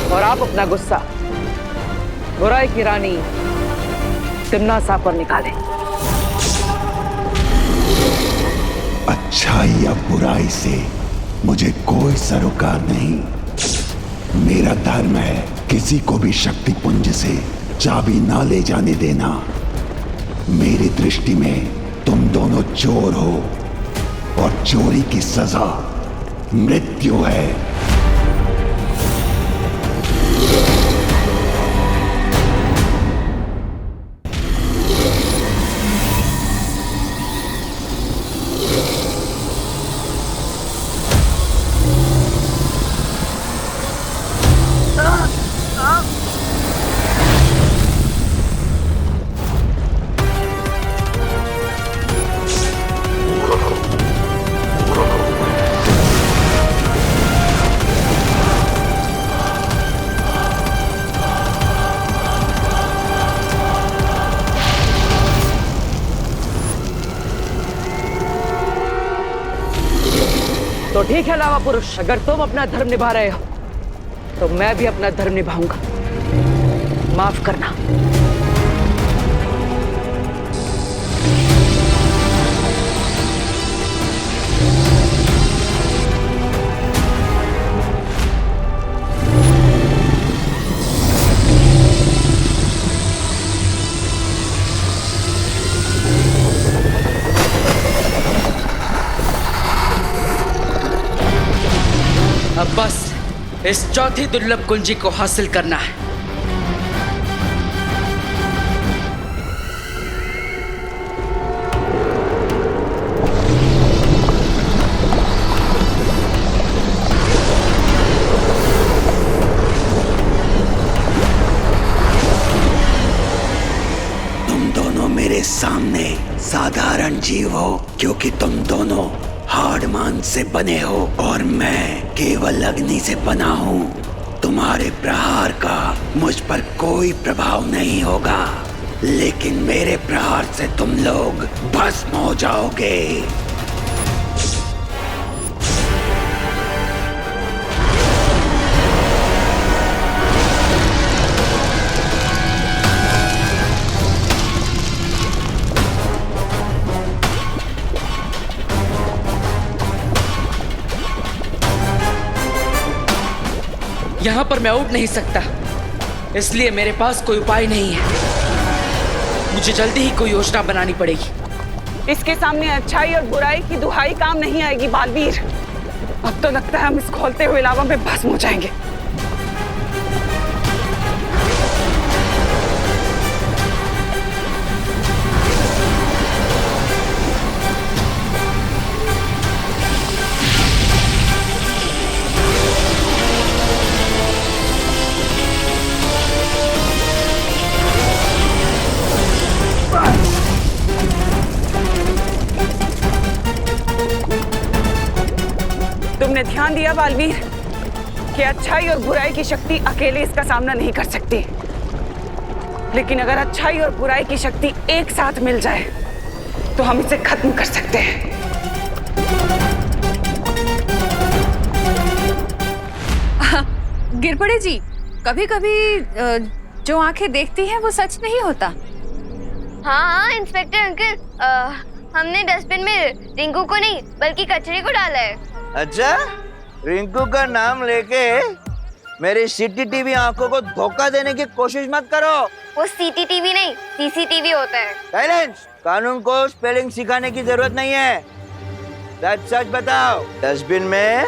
और आप अपना गुस्सा बुराई की रानी तिम्नासा पर निकालें। अच्छाई या बुराई से मुझे कोई सरोकार नहीं। मेरा धर्म है किसी को भी शक्ति पुंज से चाबी ना ले जाने देना। मेरी दृष्टि में तुम दोनों चोर हो और चोरी की सजा मृत्यु है। तो ठीक है लावा पुरुष, अगर तुम अपना धर्म निभा रहे हो तो मैं भी अपना धर्म निभाऊंगा। माफ करना। अब बस इस चौथी दुर्लभ कुंजी को हासिल करना है। तुम दोनों मेरे सामने साधारण जीव हो, क्योंकि तुम दोनों हाड़मान से बने हो और मैं केवल अग्नि से बना हूँ। तुम्हारे प्रहार का मुझ पर कोई प्रभाव नहीं होगा, लेकिन मेरे प्रहार से तुम लोग भस्म हो जाओगे। यहां पर मैं उठ नहीं सकता, इसलिए मेरे पास कोई उपाय नहीं है। मुझे जल्दी ही कोई योजना बनानी पड़ेगी। इसके सामने अच्छाई और बुराई की दुहाई काम नहीं आएगी बालवीर। अब तो लगता है हम इस खौलते हुए लावा में भस्म हो जाएंगे। तुमने ध्यान दिया बालवीर कि अच्छाई और बुराई की शक्ति अकेले इसका सामना नहीं कर सकती, लेकिन अगर अच्छाई और बुराई की शक्ति एक साथ मिल जाए तो हम इसे खत्म कर सकते हैं। गिरपड़े जी, कभी कभी जो आंखें देखती हैं वो सच नहीं होता। हाँ इंस्पेक्टर अंकल, हमने डस्टबिन में रिंकू को नहीं बल्कि कचरे को डाला है। अच्छा, रिंकू का नाम लेके मेरी सीसीटीवी आंखों को धोखा देने की कोशिश मत करो। वो सीसीटीवी नहीं सीसीटीवी होता है। साइलेंस। कानून को स्पेलिंग सिखाने की जरूरत नहीं है। सच सच बताओ, डस्टबिन में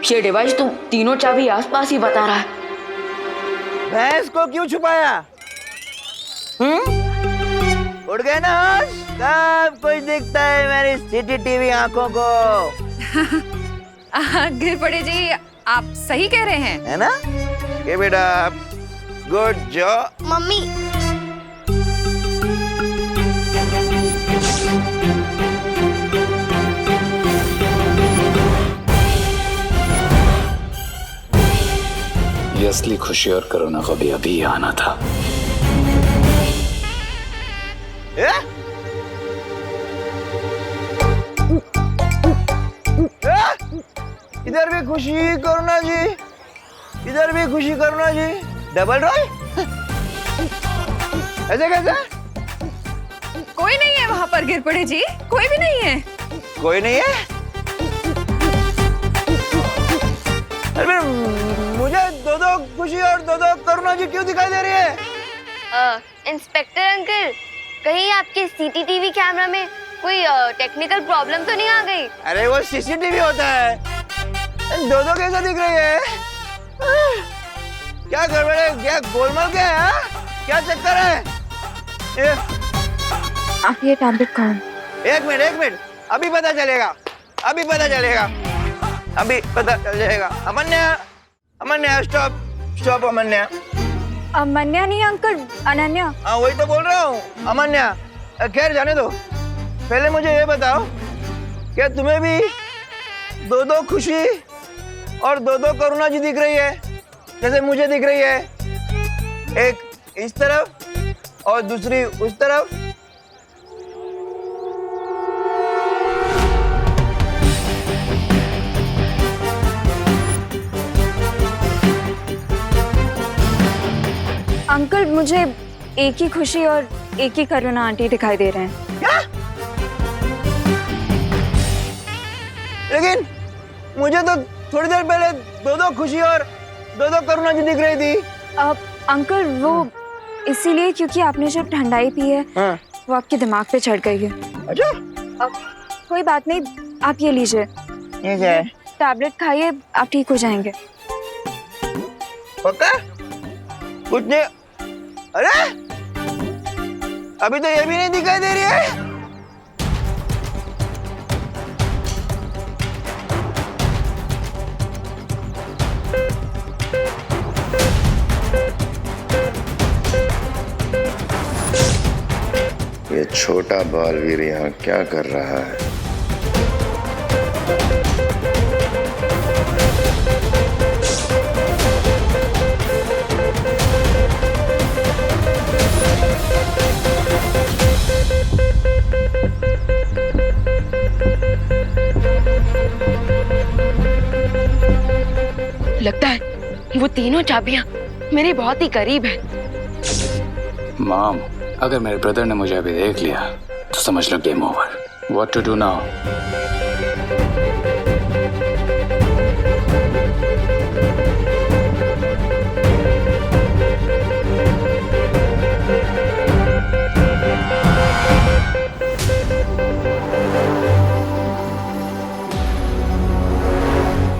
ये डिवाइस तो तीनों चाबी आसपास ही बता रहा है। भैंस को क्यों छुपाया? उड़ गए ना होश? सब कुछ दिखता है मेरी सीसीटीवी आंखों को। गिरपड़े जी, आप सही कह रहे हैं, है ना? ये बेटा, गुड जॉब। मम्मी, ये असली खुशी और कोरोना को भी अभी आना था। इधर भी खुशी करुणा जी, इधर भी खुशी करुणा जी। Double role? ऐसे कैसे? कोई नहीं है है वहाँ पर गिर पड़े जी? कोई भी नहीं है। कोई नहीं है? अरे मुझे दो खुशी और दो करुणा जी क्यों दिखाई दे रही है? इंस्पेक्टर अंकल, कहीं आपके सीसीटीवी कैमरा में कोई टेक्निकल प्रॉब्लम तो नहीं आ गई? अरे वो सीसीटीवी होता है, दो कैसा दिख रही है? क्या गड़बड़ है? क्या गोलमाल क्या है? क्या चक्कर है? आप ये टैबलेट खाओ। एक मिनट, अभी पता चलेगा, अभी पता चल जाएगा। अमन्या स्टॉप अमन्या। अमन्या नहीं अंकल, अनन्या। हाँ वही तो बोल रहा हूँ, अमन्या। खैर जाने दो, पहले मुझे ये बताओ, क्या तुम्हें भी दो खुशी और दो करुणा जी दिख रही है जैसे मुझे दिख रही है? एक इस तरफ और दूसरी उस तरफ। अंकल मुझे एक ही खुशी और एक ही करुणा आंटी दिखाई दे रहे हैं। क्या? लेकिन मुझे तो थोड़ी देर पहले दो खुशी और दो करुणा जी दिख रही थी। अंकल वो इसीलिए क्योंकि आपने जो ठंडाई पी है वो आपके दिमाग पे चढ़ गई है। अच्छा? कोई बात नहीं, आप ये लीजिए। ये क्या है? टैबलेट खाइए, आप ठीक हो जाएंगे। पक्का? कुछ नहीं? अरे अभी तो ये भी नहीं दिखाई दे रही है। ये छोटा बालवीर यहाँ क्या कर रहा है? लगता है वो तीनों चाबियां मेरे बहुत ही करीब हैं। मॉम, अगर मेरे ब्रदर ने मुझे अभी देख लिया तो समझ लो game over. What to do now?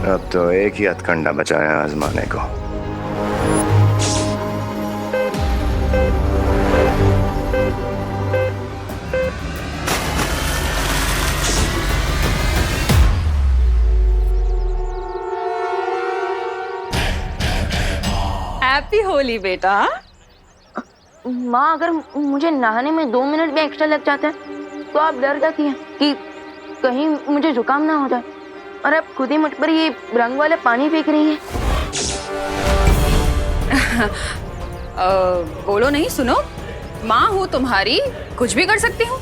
अब तो एक ही हथकंडा बचा है आजमाने को। हैप्पी होली बेटा। माँ, अगर मुझे नहाने में 2 मिनट भी एक्स्ट्रा लग जाते हैं तो आप डर जाती हैं कि कहीं मुझे जुकाम ना हो जाए, और आप खुद ही मुझ पर ये रंग वाले पानी फेंक रही हैं। बोलो नहीं, सुनो, माँ हूँ तुम्हारी, कुछ भी कर सकती हूँ।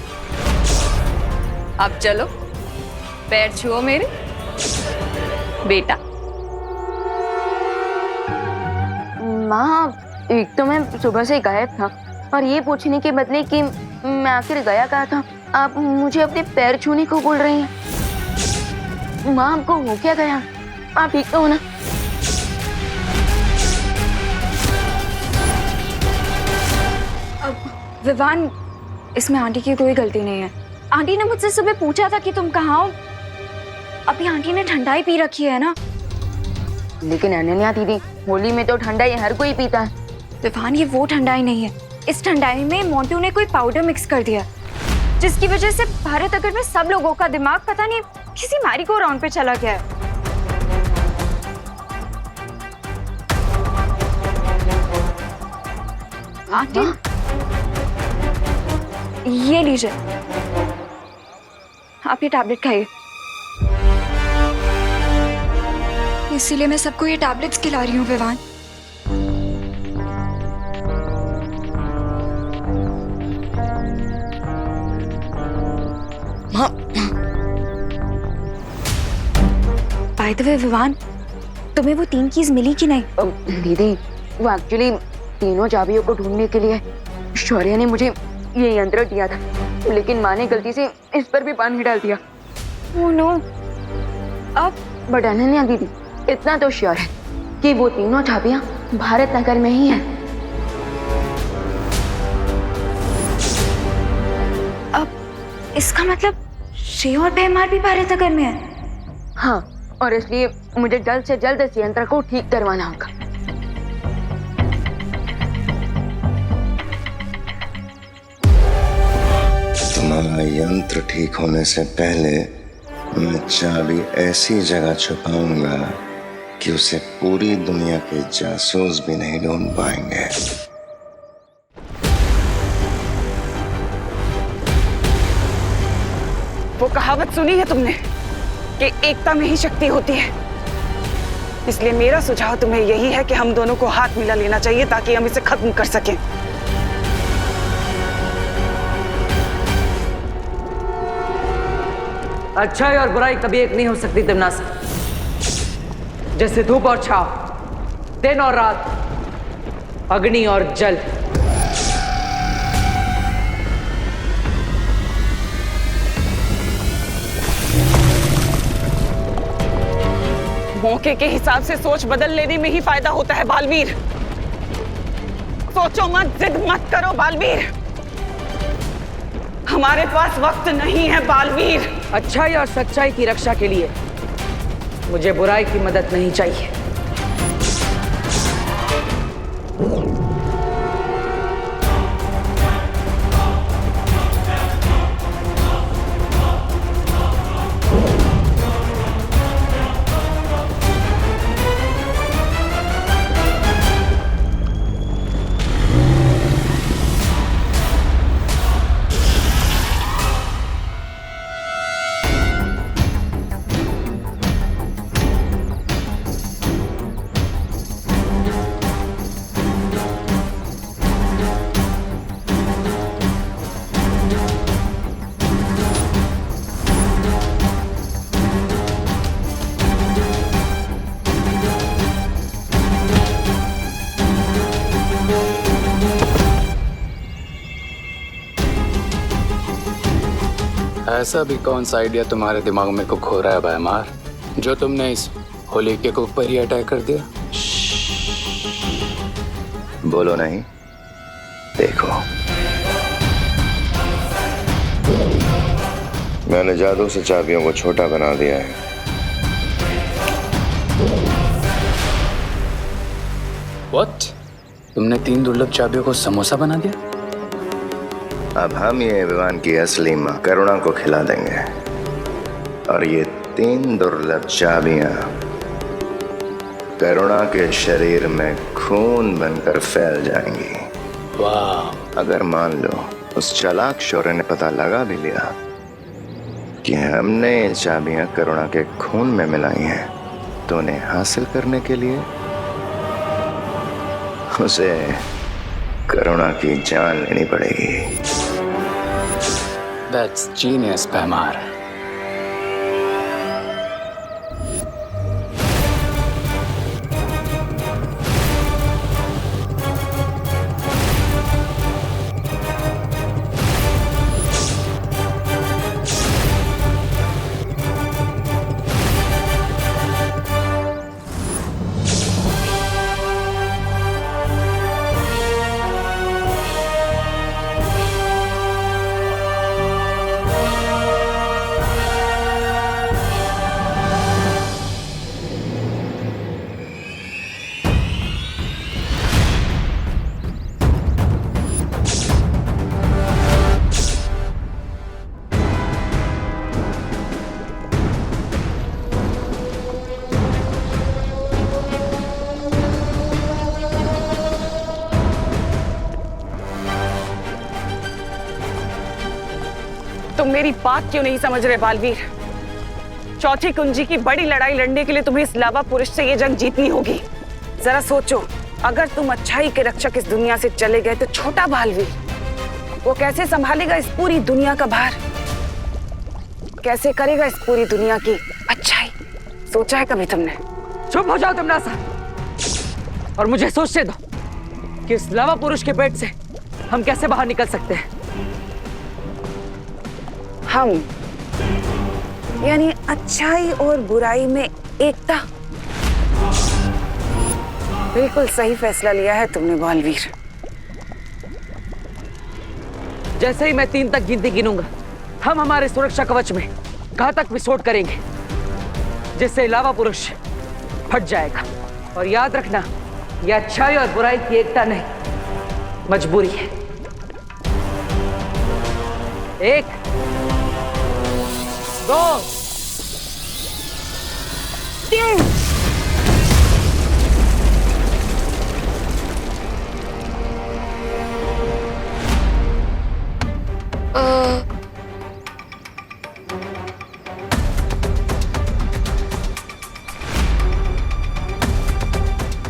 अब चलो, पैर छुओ मेरे बेटा। माँ, एक तो मैं सुबह से गायब था, और ये पूछने के बदले कि मैं आखिर गया कहाँ था, आप मुझे अपने पैर छूने को बोल रही हैं। माँ, आपको हो क्या गया? आप ठीक तो हो ना? विवान, इसमें आंटी की कोई गलती नहीं है। आंटी ने मुझसे सुबह पूछा था कि तुम कहाँ हो। अभी आंटी ने ठंडाई पी रखी है ना। लेकिन अनन्या दीदी, होली में तो ठंडाई हर कोई पीता है। विवान, ये वो ठंडाई नहीं है। इस ठंडाई में मोंटू ने कोई पाउडर मिक्स कर दिया, जिसकी वजह से भारत अगर में सब लोगों का दिमाग पता नहीं किसी मैरी को राउंड पे चला गया है। आंटी, ये लीजिए, आप ये टैबलेट खाइए। इसीलिए मैं सबको ये टैबलेट्स खिला रही हूँ Vivaan. By the way Vivaan, तुम्हें वो 3 कीज मिली कि नहीं? दीदी, वो एक्चुअली तीनों चाबियों को ढूंढने के लिए शौर्य ने मुझे ये यंत्र दिया था, लेकिन माँ ने गलती से इस पर भी पानी डाल दिया। Oh no. अब बट अनन्या दीदी इतना तो श्योर है कि वो तीनों चाबियां भारत नगर में ही हैं। अब इसका मतलब श्री और भैमार भी भारत नगर में है। हाँ, और इसलिए मुझे जल्द से जल्द इस यंत्र को ठीक करवाना होगा। तुम्हारा यंत्र ठीक होने से पहले मैं चाबी ऐसी जगह छुपाऊंगा कि उसे पूरी दुनिया के जासूस भी नहीं ढूंढ पाएंगे। वो कहावत सुनी है तुमने कि एकता में ही शक्ति होती है। इसलिए मेरा सुझाव तुम्हें यही है कि हम दोनों को हाथ मिला लेना चाहिए ताकि हम इसे खत्म कर सकें। अच्छाई और बुराई कभी एक नहीं हो सकती तिमनासा। जैसे धूप और छाव, दिन और रात, अग्नि और जल। मौके के हिसाब से सोच बदल लेने में ही फायदा होता है बालवीर। सोचो मत, जिद मत करो बालवीर। हमारे पास वक्त नहीं है बालवीर। अच्छाई और सच्चाई की रक्षा के लिए मुझे बुराई की मदद नहीं चाहिए। ऐसा भी कौन सा आइडिया तुम्हारे दिमाग में को खो रहा है भैमार, जो तुमने इस होली के ऊपर ही अटैक कर दिया? बोलो नहीं, देखो। मैंने जादू से चाबियों को छोटा बना दिया है। What? तुमने 3 दुर्लभ चाबियों को समोसा बना दिया? अब हम ये विवान की असली मां करुणा को खिला देंगे और ये 3 दुर्लभ चाबियां करुणा के शरीर में खून बनकर फैल जाएंगी। वाह! अगर मान लो उस चालाक शौर्य ने पता लगा भी लिया कि हमने ये चाबियां करुणा के खून में मिलाई हैं, तो उन्हें हासिल करने के लिए उसे करुणा की जान लेनी पड़ेगी। That's genius, भैमार। तुम मेरी बात क्यों नहीं समझ रहे बालवीर? चौथी कुंजी की बड़ी लड़ाई लड़ने के लिए तुम्हें इस लावा पुरुष से ये जंग जीतनी होगी। जरा सोचो, अगर तुम अच्छाई के रक्षक इस दुनिया से चले गए तो छोटा बालवीर वो कैसे संभालेगा इस पूरी दुनिया का भार? कैसे करेगा इस पूरी दुनिया की अच्छाई? सोचा है कभी तुमने? चुप हो जाओ तिमनासा और मुझे सोचने दो कि इस लावा पुरुष के पेट से हम कैसे बाहर निकल सकते हैं। हम यानी अच्छाई और बुराई में एकता। बिल्कुल सही फैसला लिया है तुमने बालवीर। जैसे ही मैं 3 तक गिनती गिनूंगा, हम हमारे सुरक्षा कवच में घातक विस्फोट करेंगे, जिससे लावा पुरुष फट जाएगा। और याद रखना, यह अच्छाई और बुराई की एकता नहीं, मजबूरी है। 1 2 3।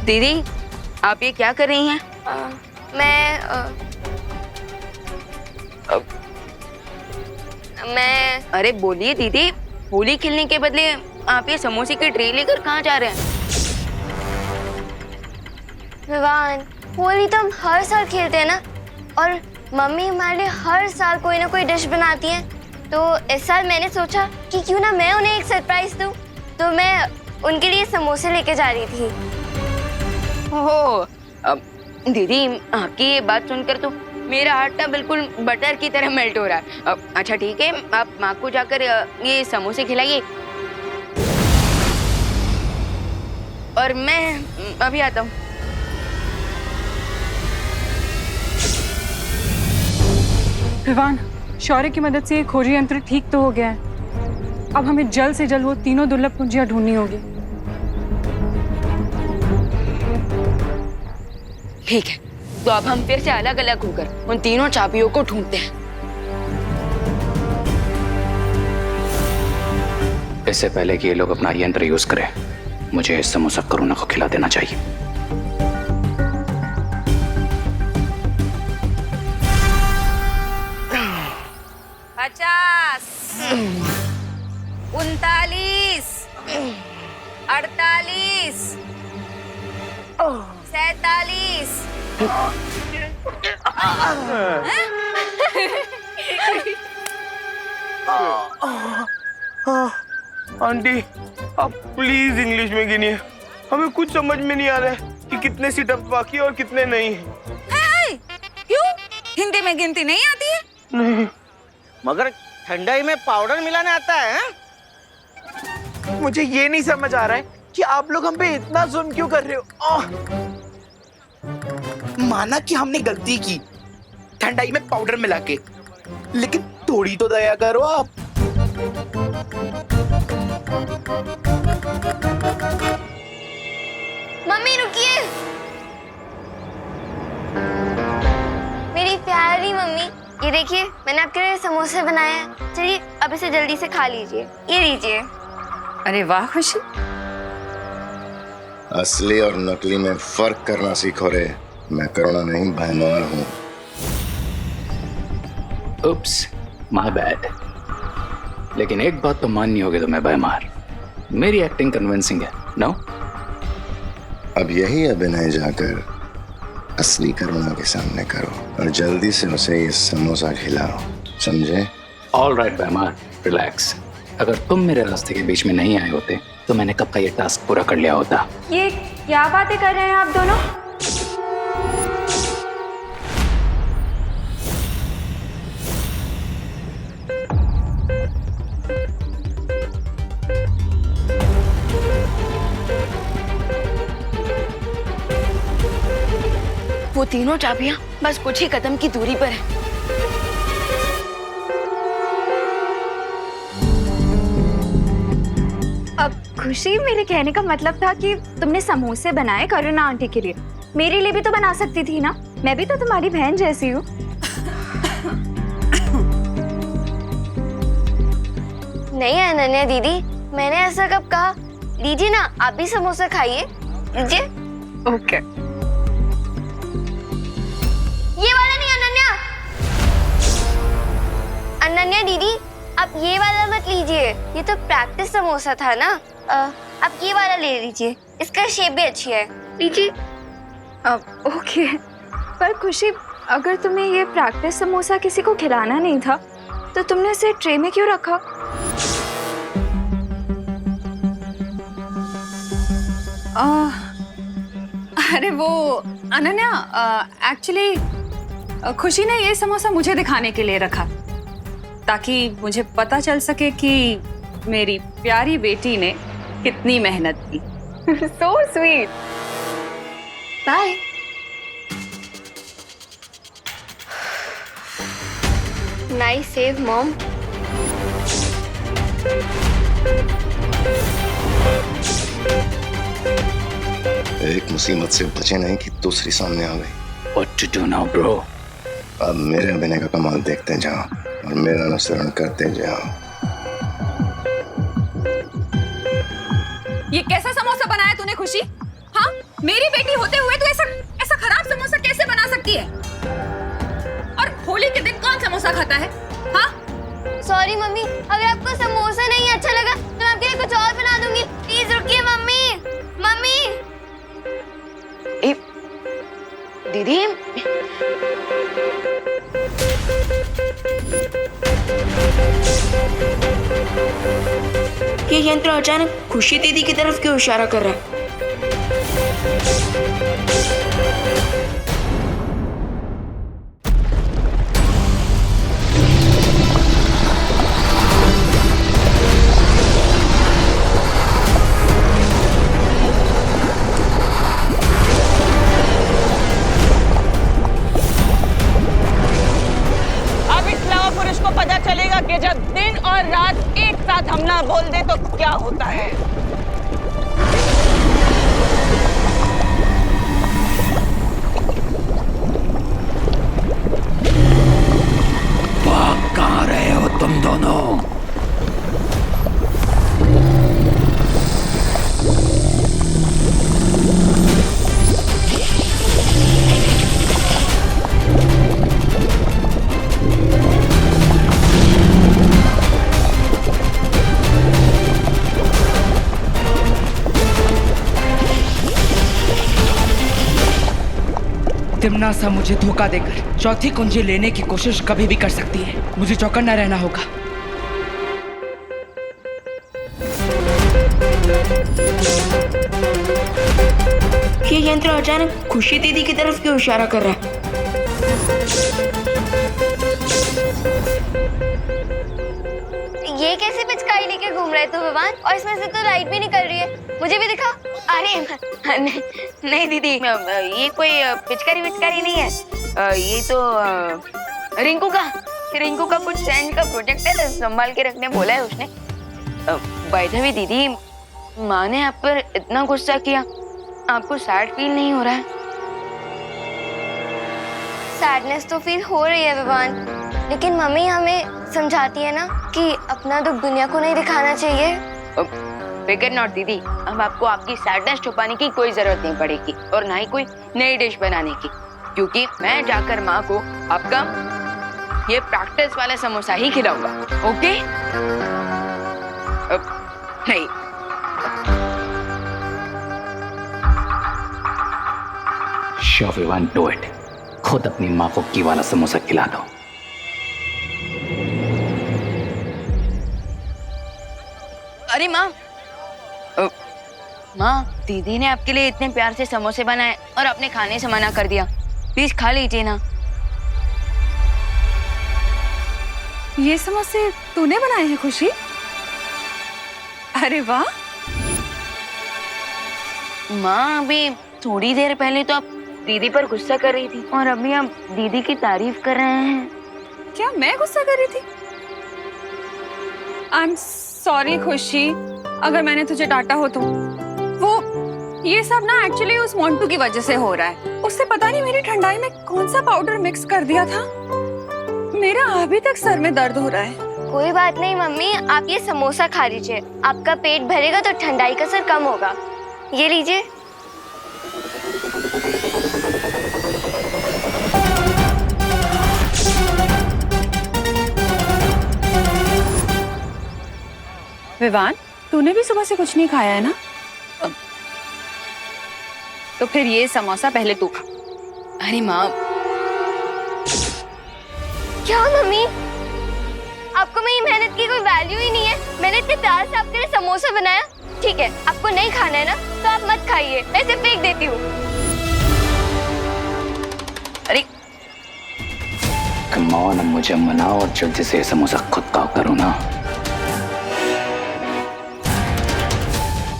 दीदी, आप ये क्या कर रही हैं? मैं अरे बोलिए दीदी, होली खेलने के बदले आप ये समोसे की ट्रे लेकर कहाँ जा रहे हैं? विवान, होली तो हम हर साल खेलते हैं ना, और मम्मी हमारे लिए हर साल कोई ना कोई डिश बनाती है। तो इस साल मैंने सोचा कि क्यों ना मैं उन्हें एक सरप्राइज दूं, तो मैं उनके लिए समोसे लेके जा रही थी। ओह, दीदी आपकी ये बात सुनकर तो मेरा हार्ट ना बिल्कुल बटर की तरह मेल्ट हो रहा है। अच्छा ठीक है, आप माँ को जाकर ये समोसे खिलाइए और मैं अभी आता हूँ। विवान, शौर्य की मदद से ये खोजी यंत्र ठीक तो हो गया है। अब हमें जल्द से जल्द वो तीनों दुर्लभ कुंजियां ढूंढनी होगी। ठीक है, तो अब हम फिर से अलग अलग होकर उन तीनों चाबियों को ढूंढते हैं। इससे पहले कि ये लोग अपना यंत्र यूज करें, मुझे इस समोसा करुणा को खिला देना चाहिए। 50 39 48 47। आंटी, आप प्लीज इंग्लिश में गिनिए, हमें कुछ समझ में नहीं आ रहा है कि कितने सिटअप बाकी और कितने नहीं। क्यों? हिंदी में गिनती नहीं आती है? नहीं। मगर ठंडाई में पाउडर मिलाने आता है? मुझे ये नहीं समझ आ रहा है कि आप लोग हम पे इतना जुल्म क्यों कर रहे हो। माना कि हमने गलती की ठंडाई में पाउडर मिला के, लेकिन थोड़ी तो दया करो आप। मम्मी रुकिए, मेरी प्यारी मम्मी, ये देखिए मैंने आपके लिए समोसे बनाए हैं। चलिए अब इसे जल्दी से खा लीजिए, ये लीजिए। अरे वाह खुशी, असली और नकली में फर्क करना सीखो रे। मैं करुणा नहीं, भयमार हूँ। उप्स, माय बैड। लेकिन एक बात तो माननी होगी तुम्हें भयमार, मेरी एक्टिंग कन्विंसिंग है, नो? अब यही अभिनय जाकर असली करुणा के सामने करो और जल्दी से उसे ये समोसा खिलाओ, समझे? ऑल राइट भयमार, रिलैक्स। अगर तुम मेरे रास्ते के बीच में नहीं आए होते तो मैंने कब का ये टास्क पूरा कर लिया होता। ये क्या बातें कर रहे हैं आप दोनों? वो तीनों चाबियां बस कुछ ही कदम की दूरी पर है। अब खुशी, मेरे कहने का मतलब था कि तुमने समोसे बनाए करुणा आंटी के लिए, मेरे लिए भी तो बना सकती थी ना, मैं भी तो तुम्हारी बहन जैसी हूँ। नहीं अनन्या दीदी, मैंने ऐसा कब कहा? लीजिए ना, आप भी समोसा खाइए, लीजिए। ओके। ये वाला नहीं अनन्या, अनन्या दीदी आप ये वाला मत लीजिए, ये तो प्रैक्टिस समोसा था ना। आप ये वाला ले लीजिए, इसका शेप भी अच्छी है, लीजिए। ओके, पर खुशी, अगर तुम्हें ये प्रैक्टिस समोसा किसी को खिलाना नहीं था तो तुमने इसे ट्रे में क्यों रखा? अरे वो अनन्या, एक्चुअली खुशी ने ये समोसा मुझे दिखाने के लिए रखा ताकि मुझे पता चल सके कि मेरी प्यारी बेटी ने कितनी मेहनत की। So sweet. Bye. Nice save, Mom. एक मुसीबत से बचे नहीं कि दूसरी सामने आ गई। What to do now, bro? अब मेरे अभिनय का कमाल देखते जाओ और मेरा अनुसरण करते जाओ। ये कैसा समोसा बनाया तूने खुशी? हाँ, मेरी बेटी होते हुए तू ऐसा खराब समोसा कैसे बना सकती है? और होली के दिन कौन समोसा खाता है? हाँ? सॉरी मम्मी, अगर आपको समोसा नहीं अच्छा लगा तो मैं आपके लिए कुछ और बना दूंगी। प्लीज रुकिए मम्मी। मम्मी। दीदी, ये यंत्र अचानक खुशी दीदी की तरफ क्यों इशारा कर रहा है? अब इस लवा पुरुष को पता चलेगा कि जब दिन और रात एक साथ हमला बोल दे तो क्या होता है। भाग कहाँ रहे हो तुम दोनों? तिम्नासा मुझे धोखा देकर चौथी कुंजी लेने की कोशिश कभी भी कर सकती है। मुझे चौकन्ना रहना होगा। ये यंत्र अचानक खुशी दीदी की तरफ क्यों इशारा कर रहा है? ये कैसे पिचकारी लेके घूम रहे तू भगवान? और इसमें से तो लाइट भी निकल रही है, मुझे भी दिखा। अरे नहीं दीदी, ये कोई पिचकारी नहीं है। ये तो रिंकू का कुछ साइंस का प्रोजेक्ट है, संभाल के रखने बोला है उसने। बाय द वे दीदी, माँ ने आप पर इतना गुस्सा किया, आपको सैड फील नहीं हो रहा है? सैडनेस तो फील हो रही है भगवान, लेकिन मम्मी हमें समझाती है ना कि अपना दुख दुनिया को नहीं दिखाना चाहिए। फिकर नॉट दीदी, अब आपको आपकी सैडनेस छुपाने की कोई जरूरत नहीं पड़ेगी और ना ही कोई नई डिश बनाने की, क्योंकि मैं जाकर माँ को आपका ये प्रैक्टिस वाला समोसा ही खिलाऊंगा। ओके? नहीं, Sure, Vivan, do it. खुद अपनी माँ को की वाला समोसा खिला दो। अरे माँ, दीदी ने आपके लिए इतने प्यार से समोसे बनाए और आपने खाने से मना कर दिया। प्लीज खा लीजिए ना। ये समोसे तूने बनाए हैं खुशी? अरे वाह। माँ, अभी थोड़ी देर पहले तो आप दीदी पर गुस्सा कर रही थी और अभी आप दीदी की तारीफ कर रहे हैं। क्या मैं गुस्सा कर रही थी? आई एम सॉरी खुशी, अगर मैंने तुझे डांटा हो तो। वो ये सब ना एक्चुअली उस मोंटू की वजह से हो रहा है। उससे पता नहीं मेरी ठंडाई में कौन सा पाउडर मिक्स कर दिया था। मेरा अभी तक सर में दर्द हो रहा है। कोई बात नहीं मम्मी, आप ये समोसा खा लीजिए, आपका पेट भरेगा तो ठंडाई का असर कम होगा। ये लीजिए। विवान, तूने भी सुबह से कुछ नहीं खाया है ना? तो फिर ये समोसा पहले तू खा। अरे माँ, क्या मम्मी? आपको मेरी मेहनत की कोई वैल्यू ही नहीं है। मैंने इतने प्यार से आपके लिए समोसा बनाया। ठीक है, आपको नहीं खाना है ना तो आप मत खाइए, मैं इसे फेंक देती हूँ। अरे कम ऑन, अब मुझे मनाओ और जल्दी से ये समोसा खुद खाओ करो ना।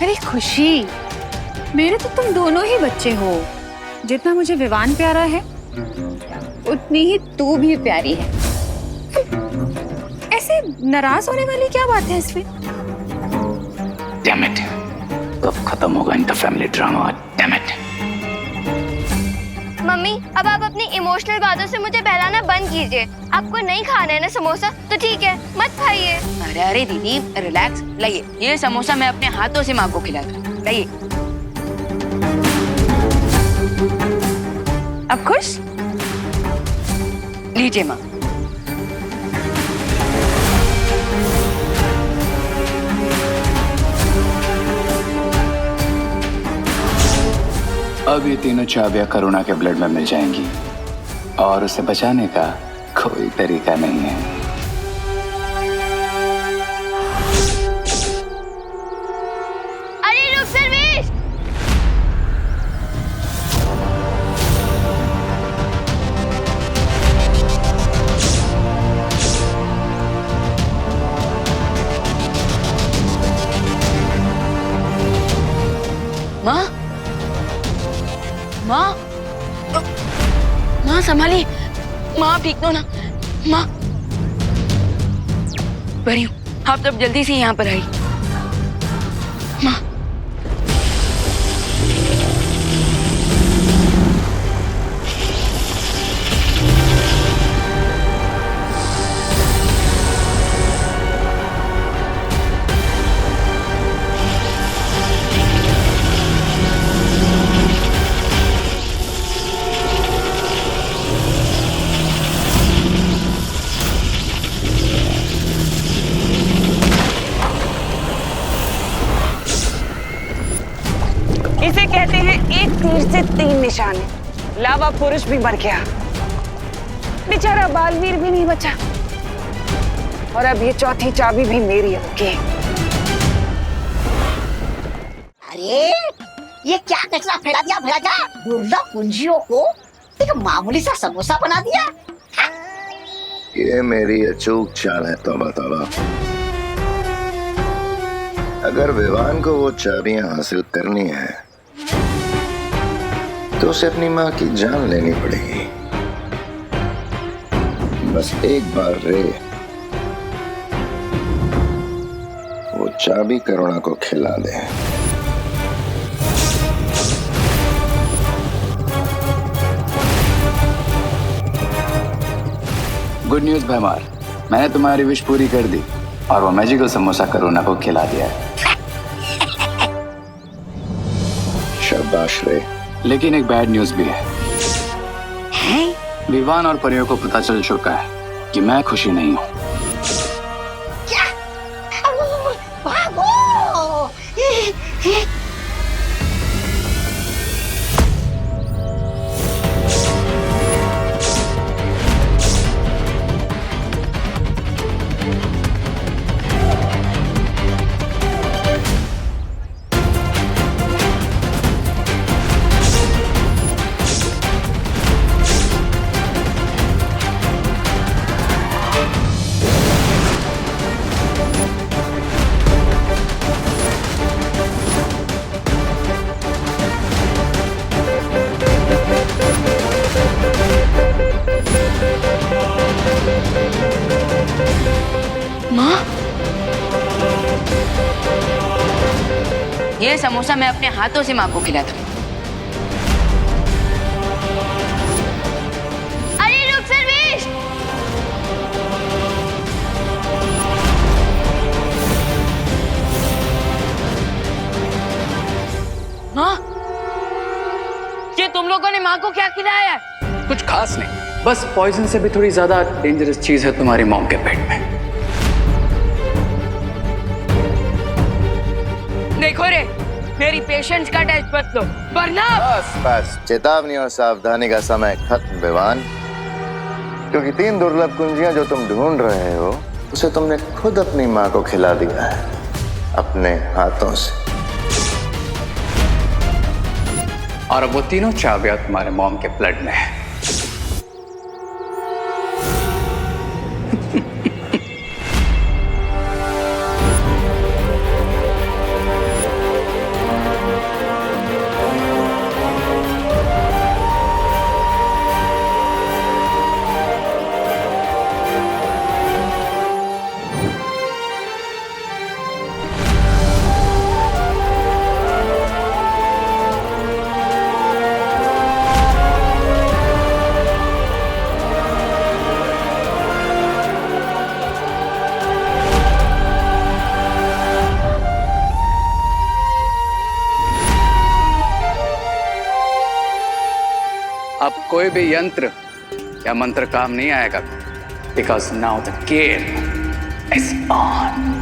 अरे खुशी, मेरे तो तुम दोनों ही बच्चे हो। जितना मुझे विवान प्यारा है उतनी ही तू भी प्यारी है। ऐसे नाराज होने वाली क्या बात है इसमें? Damn it, कब खत्म होगा इनका family drama? Damn it. Mummy, अब आप अपनी इमोशनल बातों से मुझे बहलाना बंद कीजिए। आपको नहीं खाना है ना समोसा तो ठीक है, मत खाइए। अरे अरे दीदी रिलैक्स, लाइए ये समोसा मैं अपने हाथों से माँ को खिलाता हूँ। लाइए। अब खुश? लीजिए माँ। अब ये तीनों चाबियां करुणा के ब्लड में मिल जाएंगी और उसे बचाने का कोई तरीका नहीं है। अरे रुक सर्वेश! माँ, माँ, माँ संभालिए। माँ ठीक तो ना? माँ बड़ी हूँ, आप सब जल्दी से यहाँ पर आई। माँ इसे कहते हैं एक तीर से तीन निशाने। लावा पुरुष भी मर गया, बेचारा बालवीर भी नहीं बचा, और अब ये चौथी चाबी भी मेरी होगी। अरे ये क्या कचरा फैला दिया दुर्लभ कुंजियों को एक मामूली सा समोसा बना दिया। ये मेरी अचूक चाल है। तौबा तौबा, अगर विवान को वो चाबियां हासिल करनी है तो उसे अपनी माँ की जान लेनी पड़ेगी। बस एक बार रे वो चाबी करुणा को खिला दे। गुड न्यूज भैमार, मैंने तुम्हारी विश पूरी कर दी और वो मैजिकल समोसा करुणा को खिला दिया है। शाबाश रे। लेकिन एक बैड न्यूज भी है। विवान और परियों को पता चल चुका है कि मैं खुशी नहीं हूँ। माँ, ये समोसा मैं अपने हाथों से माँ को खिलाता हूँ। अरे रुक सर्वेश! माँ, ये तुम लोगों ने माँ को क्या खिलाया है? कुछ खास नहीं, बस पॉइजन से भी थोड़ी ज्यादा डेंजरस चीज है तुम्हारी मॉम के पेट में। देखो रे, मेरी पेशेंस का टेस्ट मत लो वरना। बस बस, चेतावनी और सावधानी का समय खत्म विवान, क्योंकि तीन दुर्लभ कुंजियां जो तुम ढूंढ रहे हो उसे तुमने खुद अपनी माँ को खिला दिया है अपने हाथों से। और अब वो तीनों चाबियां तुम्हारे मॉम के ब्लड में है। अब कोई भी यंत्र या मंत्र काम नहीं आएगा, because now the game is on.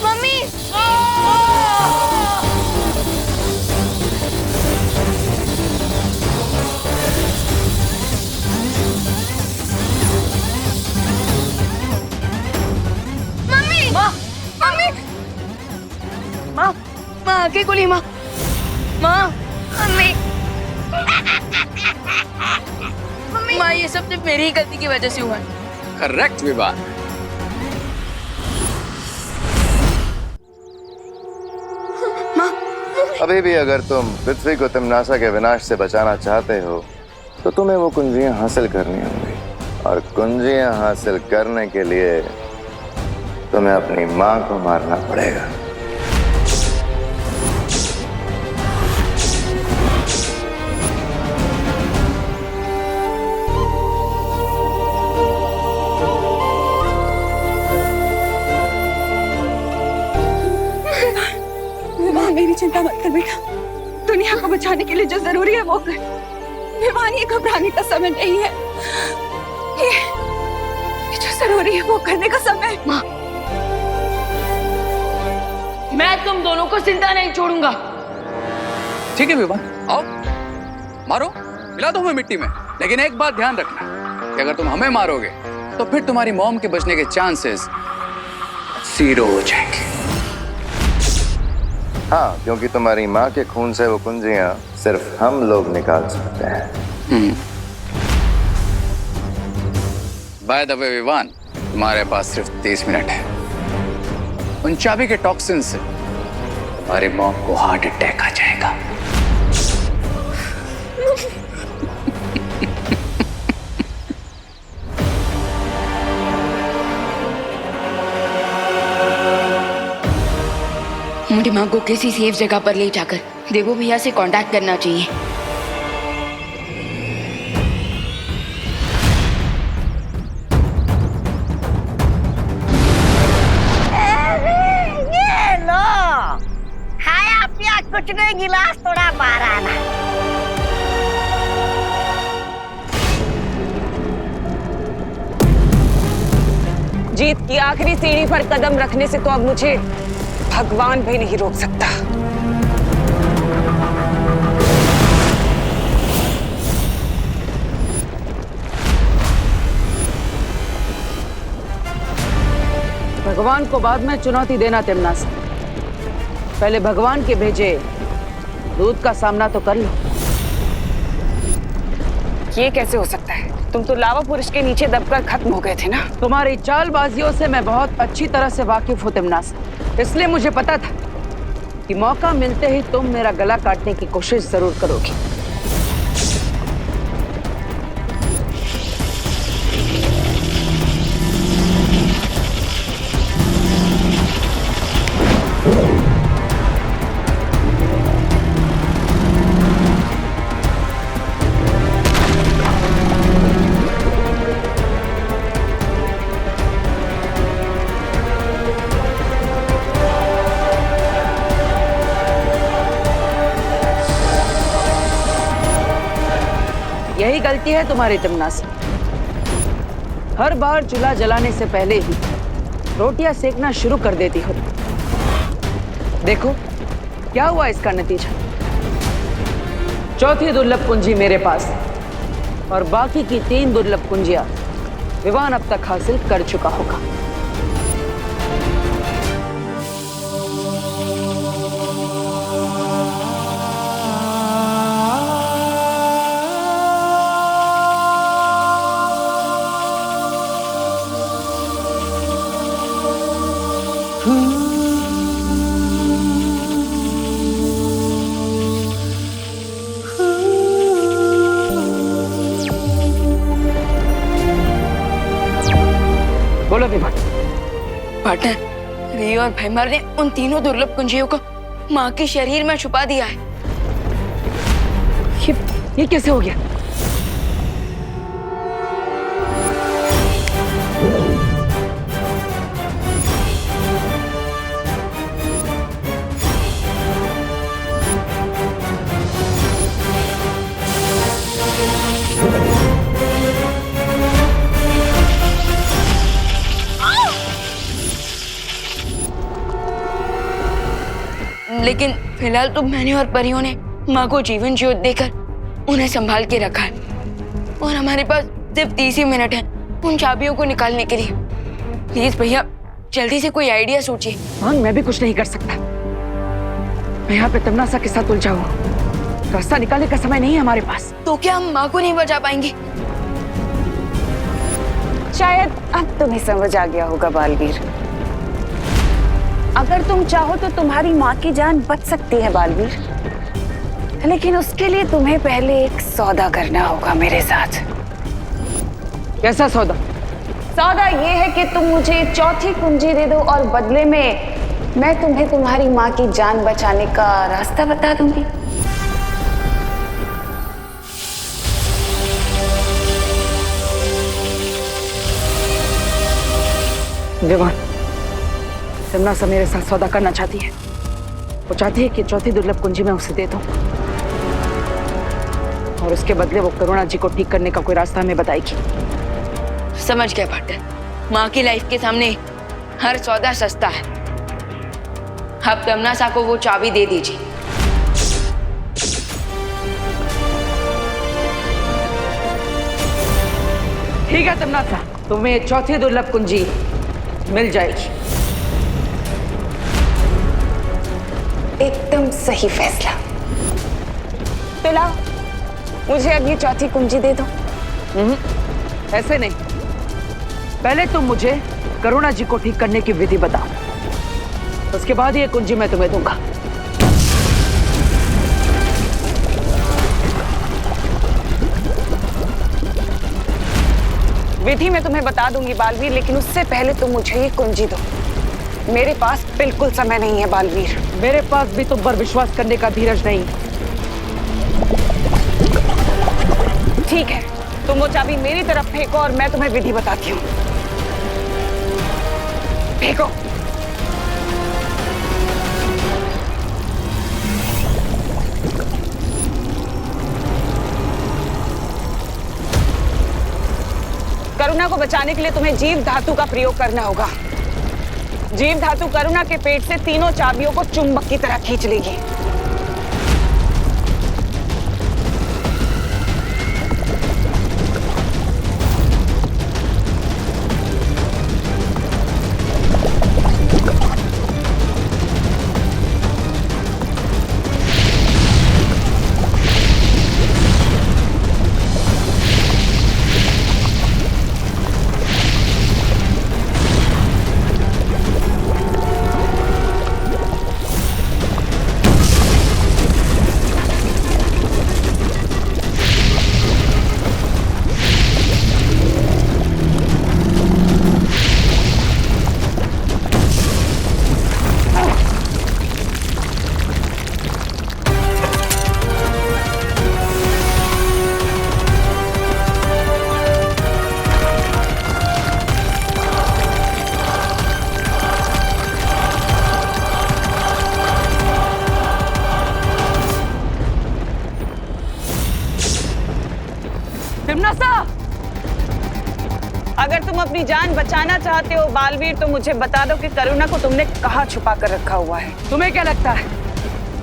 Mummy mummy mummy माँ माँ आके गोली माँ माँ मम्मी माँ ये सब सिर्फ मेरी ही गलती की वजह से हुआ है। करेक्ट विवान। अभी भी अगर तुम पृथ्वी को तिम्नासा के विनाश से बचाना चाहते हो तो तुम्हें वो कुंजियां हासिल करनी होंगी, और कुंजियां हासिल करने के लिए तुम्हें अपनी माँ को मारना पड़ेगा। मेरी चिंता मत कर बेटा, दुनिया को बचाने के लिए जो जरूरी है वो कर। विवान, ये घबराने का समय नहीं है, ये जो जरूरी है वो करने का समय है। माँ मैं तुम दोनों को जिंदा नहीं छोड़ूंगा। ठीक है विवान, आओ मारो, मिला दो हमें मिट्टी में। लेकिन एक बात ध्यान रखना कि अगर तुम हमें मारोगे तो फिर तुम्हारी मॉम के बचने के चांसेस 0 हो जाएंगे। हाँ, क्योंकि तुम्हारी माँ के खून से वो कुंजियां सिर्फ हम लोग निकाल सकते हैं। बाय द वे विवान, तुम्हारे पास सिर्फ 30 मिनट है। उन चाबी के टॉक्सिन से तुम्हारी मॉम को हार्ट अटैक आ जाएगा। मुझे माँ को किसी सेफ जगह पर ले जाकर देवो भैया से कांटेक्ट करना चाहिए। ये लो, खाया पिया कुछ नहीं, गिलास थोड़ा मारा ना। जीत की आखिरी सीढ़ी पर कदम रखने से तो अब मुझे भगवान भी नहीं रोक सकता। भगवान को बाद में चुनौती देना तिम्नासा, पहले भगवान के भेजे दूध का सामना तो कर लो। ये कैसे हो सकता है? तुम तो लावा पुरुष के नीचे दबकर खत्म हो गए थे ना। तुम्हारी चालबाजियों से मैं बहुत अच्छी तरह से वाकिफ हूँ तिम्नासा, इसलिए मुझे पता था कि मौका मिलते ही तुम मेरा गला काटने की कोशिश जरूर करोगी। यही गलती है तुम्हारी तिम्नासा, हर बार चूल्हा जलाने से पहले ही रोटियां सेकना शुरू कर देती हो। देखो क्या हुआ इसका नतीजा। चौथी दुर्लभ कुंजी मेरे पास और बाकी की 3 दुर्लभ कुंजियां विवान अब तक हासिल कर चुका होगा। बोलो विवान। पार्टनर, रियो और भैमार ने उन तीनों दुर्लभ कुंजियों को माँ के शरीर में छुपा दिया है। ये कैसे हो गया? लेकिन फिलहाल तो मैंने और परियों ने माँ को जीवन ज्योत देकर उन्हें संभाल के रखा है और हमारे पास सिर्फ 30 ही मिनट है उन चाबियों को निकालने के लिए। प्लीज भैया जल्दी से कोई आइडिया सोचिए। हाँ, मैं भी कुछ नहीं कर सकता। मैं यहाँ पे तमन्ना के साथ उलझा हुआ, रास्ता निकालने का समय नहीं है हमारे पास। तो क्या हम माँ को नहीं बचा पाएंगे? शायद अब तुम्हें समझ आ गया होगा बालवीर। अगर तुम चाहो तो तुम्हारी माँ की जान बच सकती है बालवीर, लेकिन उसके लिए तुम्हें पहले एक सौदा करना होगा मेरे साथ। कैसा सौदा? सौदा ये है कि तुम मुझे चौथी कुंजी दे दो और बदले में मैं तुम्हें तुम्हारी माँ की जान बचाने का रास्ता बता दूंगी। विवान, तमन्ना मेरे साथ सौदा करना चाहती है। वो चाहती है कि चौथी दुर्लभ कुंजी मैं उसे दे दूं और उसके बदले वो करुणा जी को ठीक करने का कोई रास्ता हमें बताएगी। समझ गया पार्टनर, माँ की लाइफ के सामने हर सौदा सस्ता है। अब तमन्ना को वो चाबी दे दीजिए। ठीक है तमन्ना, तुम्हें चौथी दुर्लभ कुंजी मिल जाएगी। एकदम सही फैसला। तो लाओ, मुझे अब ये चौथी कुंजी दे दो। ऐसे नहीं, पहले तुम मुझे करुणा जी को ठीक करने की विधि बताओ, उसके बाद ये कुंजी मैं तुम्हें दूंगा। विधि मैं तुम्हें बता दूंगी बालवीर, लेकिन उससे पहले तुम मुझे ये कुंजी दो। मेरे पास बिल्कुल समय नहीं है बालवीर। मेरे पास भी तुम पर विश्वास करने का धीरज नहीं। ठीक है, तुम वो चाबी मेरी तरफ फेंको और मैं तुम्हें विधि बताती हूँ। फेंको। करुणा को बचाने के लिए तुम्हें जीव धातु का प्रयोग करना होगा। जीव धातु करुणा के पेट से तीनों चाबियों को चुंबक की तरह खींच लेगी। अगर तुम अपनी जान बचाना चाहते हो बालवीर, तो मुझे बता दो कि करुणा को तुमने कहाँ छुपा कर रखा हुआ है। तुम्हें क्या लगता है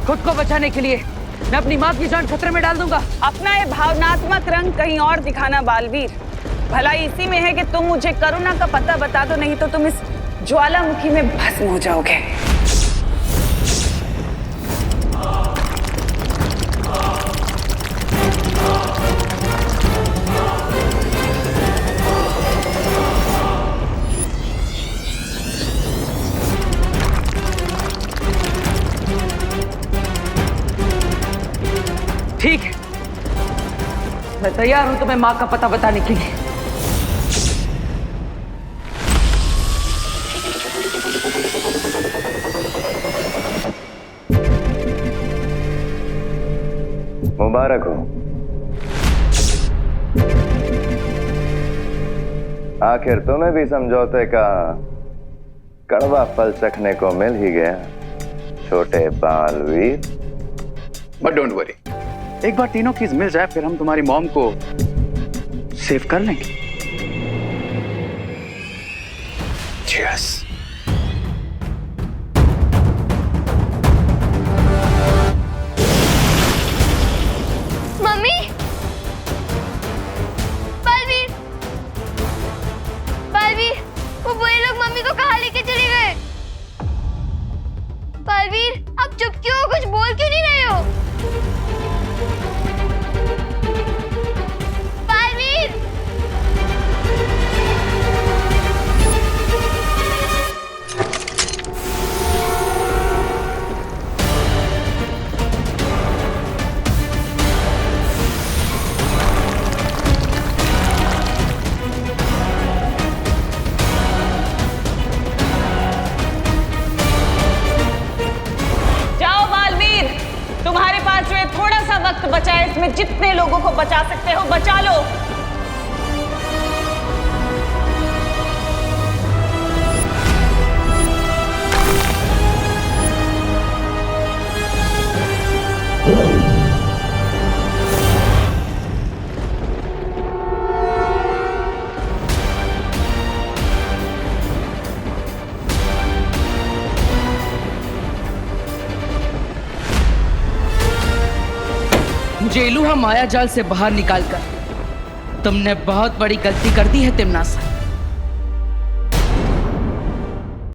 खुद को बचाने के लिए मैं अपनी माँ की जान खतरे में डाल दूंगा। अपना ये भावनात्मक रंग कहीं और दिखाना बालवीर। भलाई इसी में है कि तुम मुझे करुणा का पता बता दो, नहीं तो तुम इस ज्वालामुखी में भस्म हो जाओगे। ठीक है, मैं तैयार हूं तुम्हें माँ का पता बताने के लिए। मुबारक हो। आखिर तुम्हें भी समझौते का कड़वा फल चखने को मिल ही गया, छोटे बालवीर। बट डोंट वरी, एक बार तीनों कीज मिल जाए फिर हम तुम्हारी मॉम को सेव कर लेंगे। Cheers. मम्मी, बालवीर, बालवीर, वो बुरे लोग मम्मी को कहाँ लेके चले गए? बालवीर, आप चुप क्यों हो? कुछ बोल क्यों नहीं रहे हो? बालवीर, जाओ बालवीर, तुम्हारे पास जो ये थोड़ा सा वक्त बचा है, इसमें जितने लोगों को बचा सकते हो बचा लो। मुझे इलूहा माया जाल से बाहर निकालकर तुमने बहुत बड़ी गलती कर दी है तिम्नासा।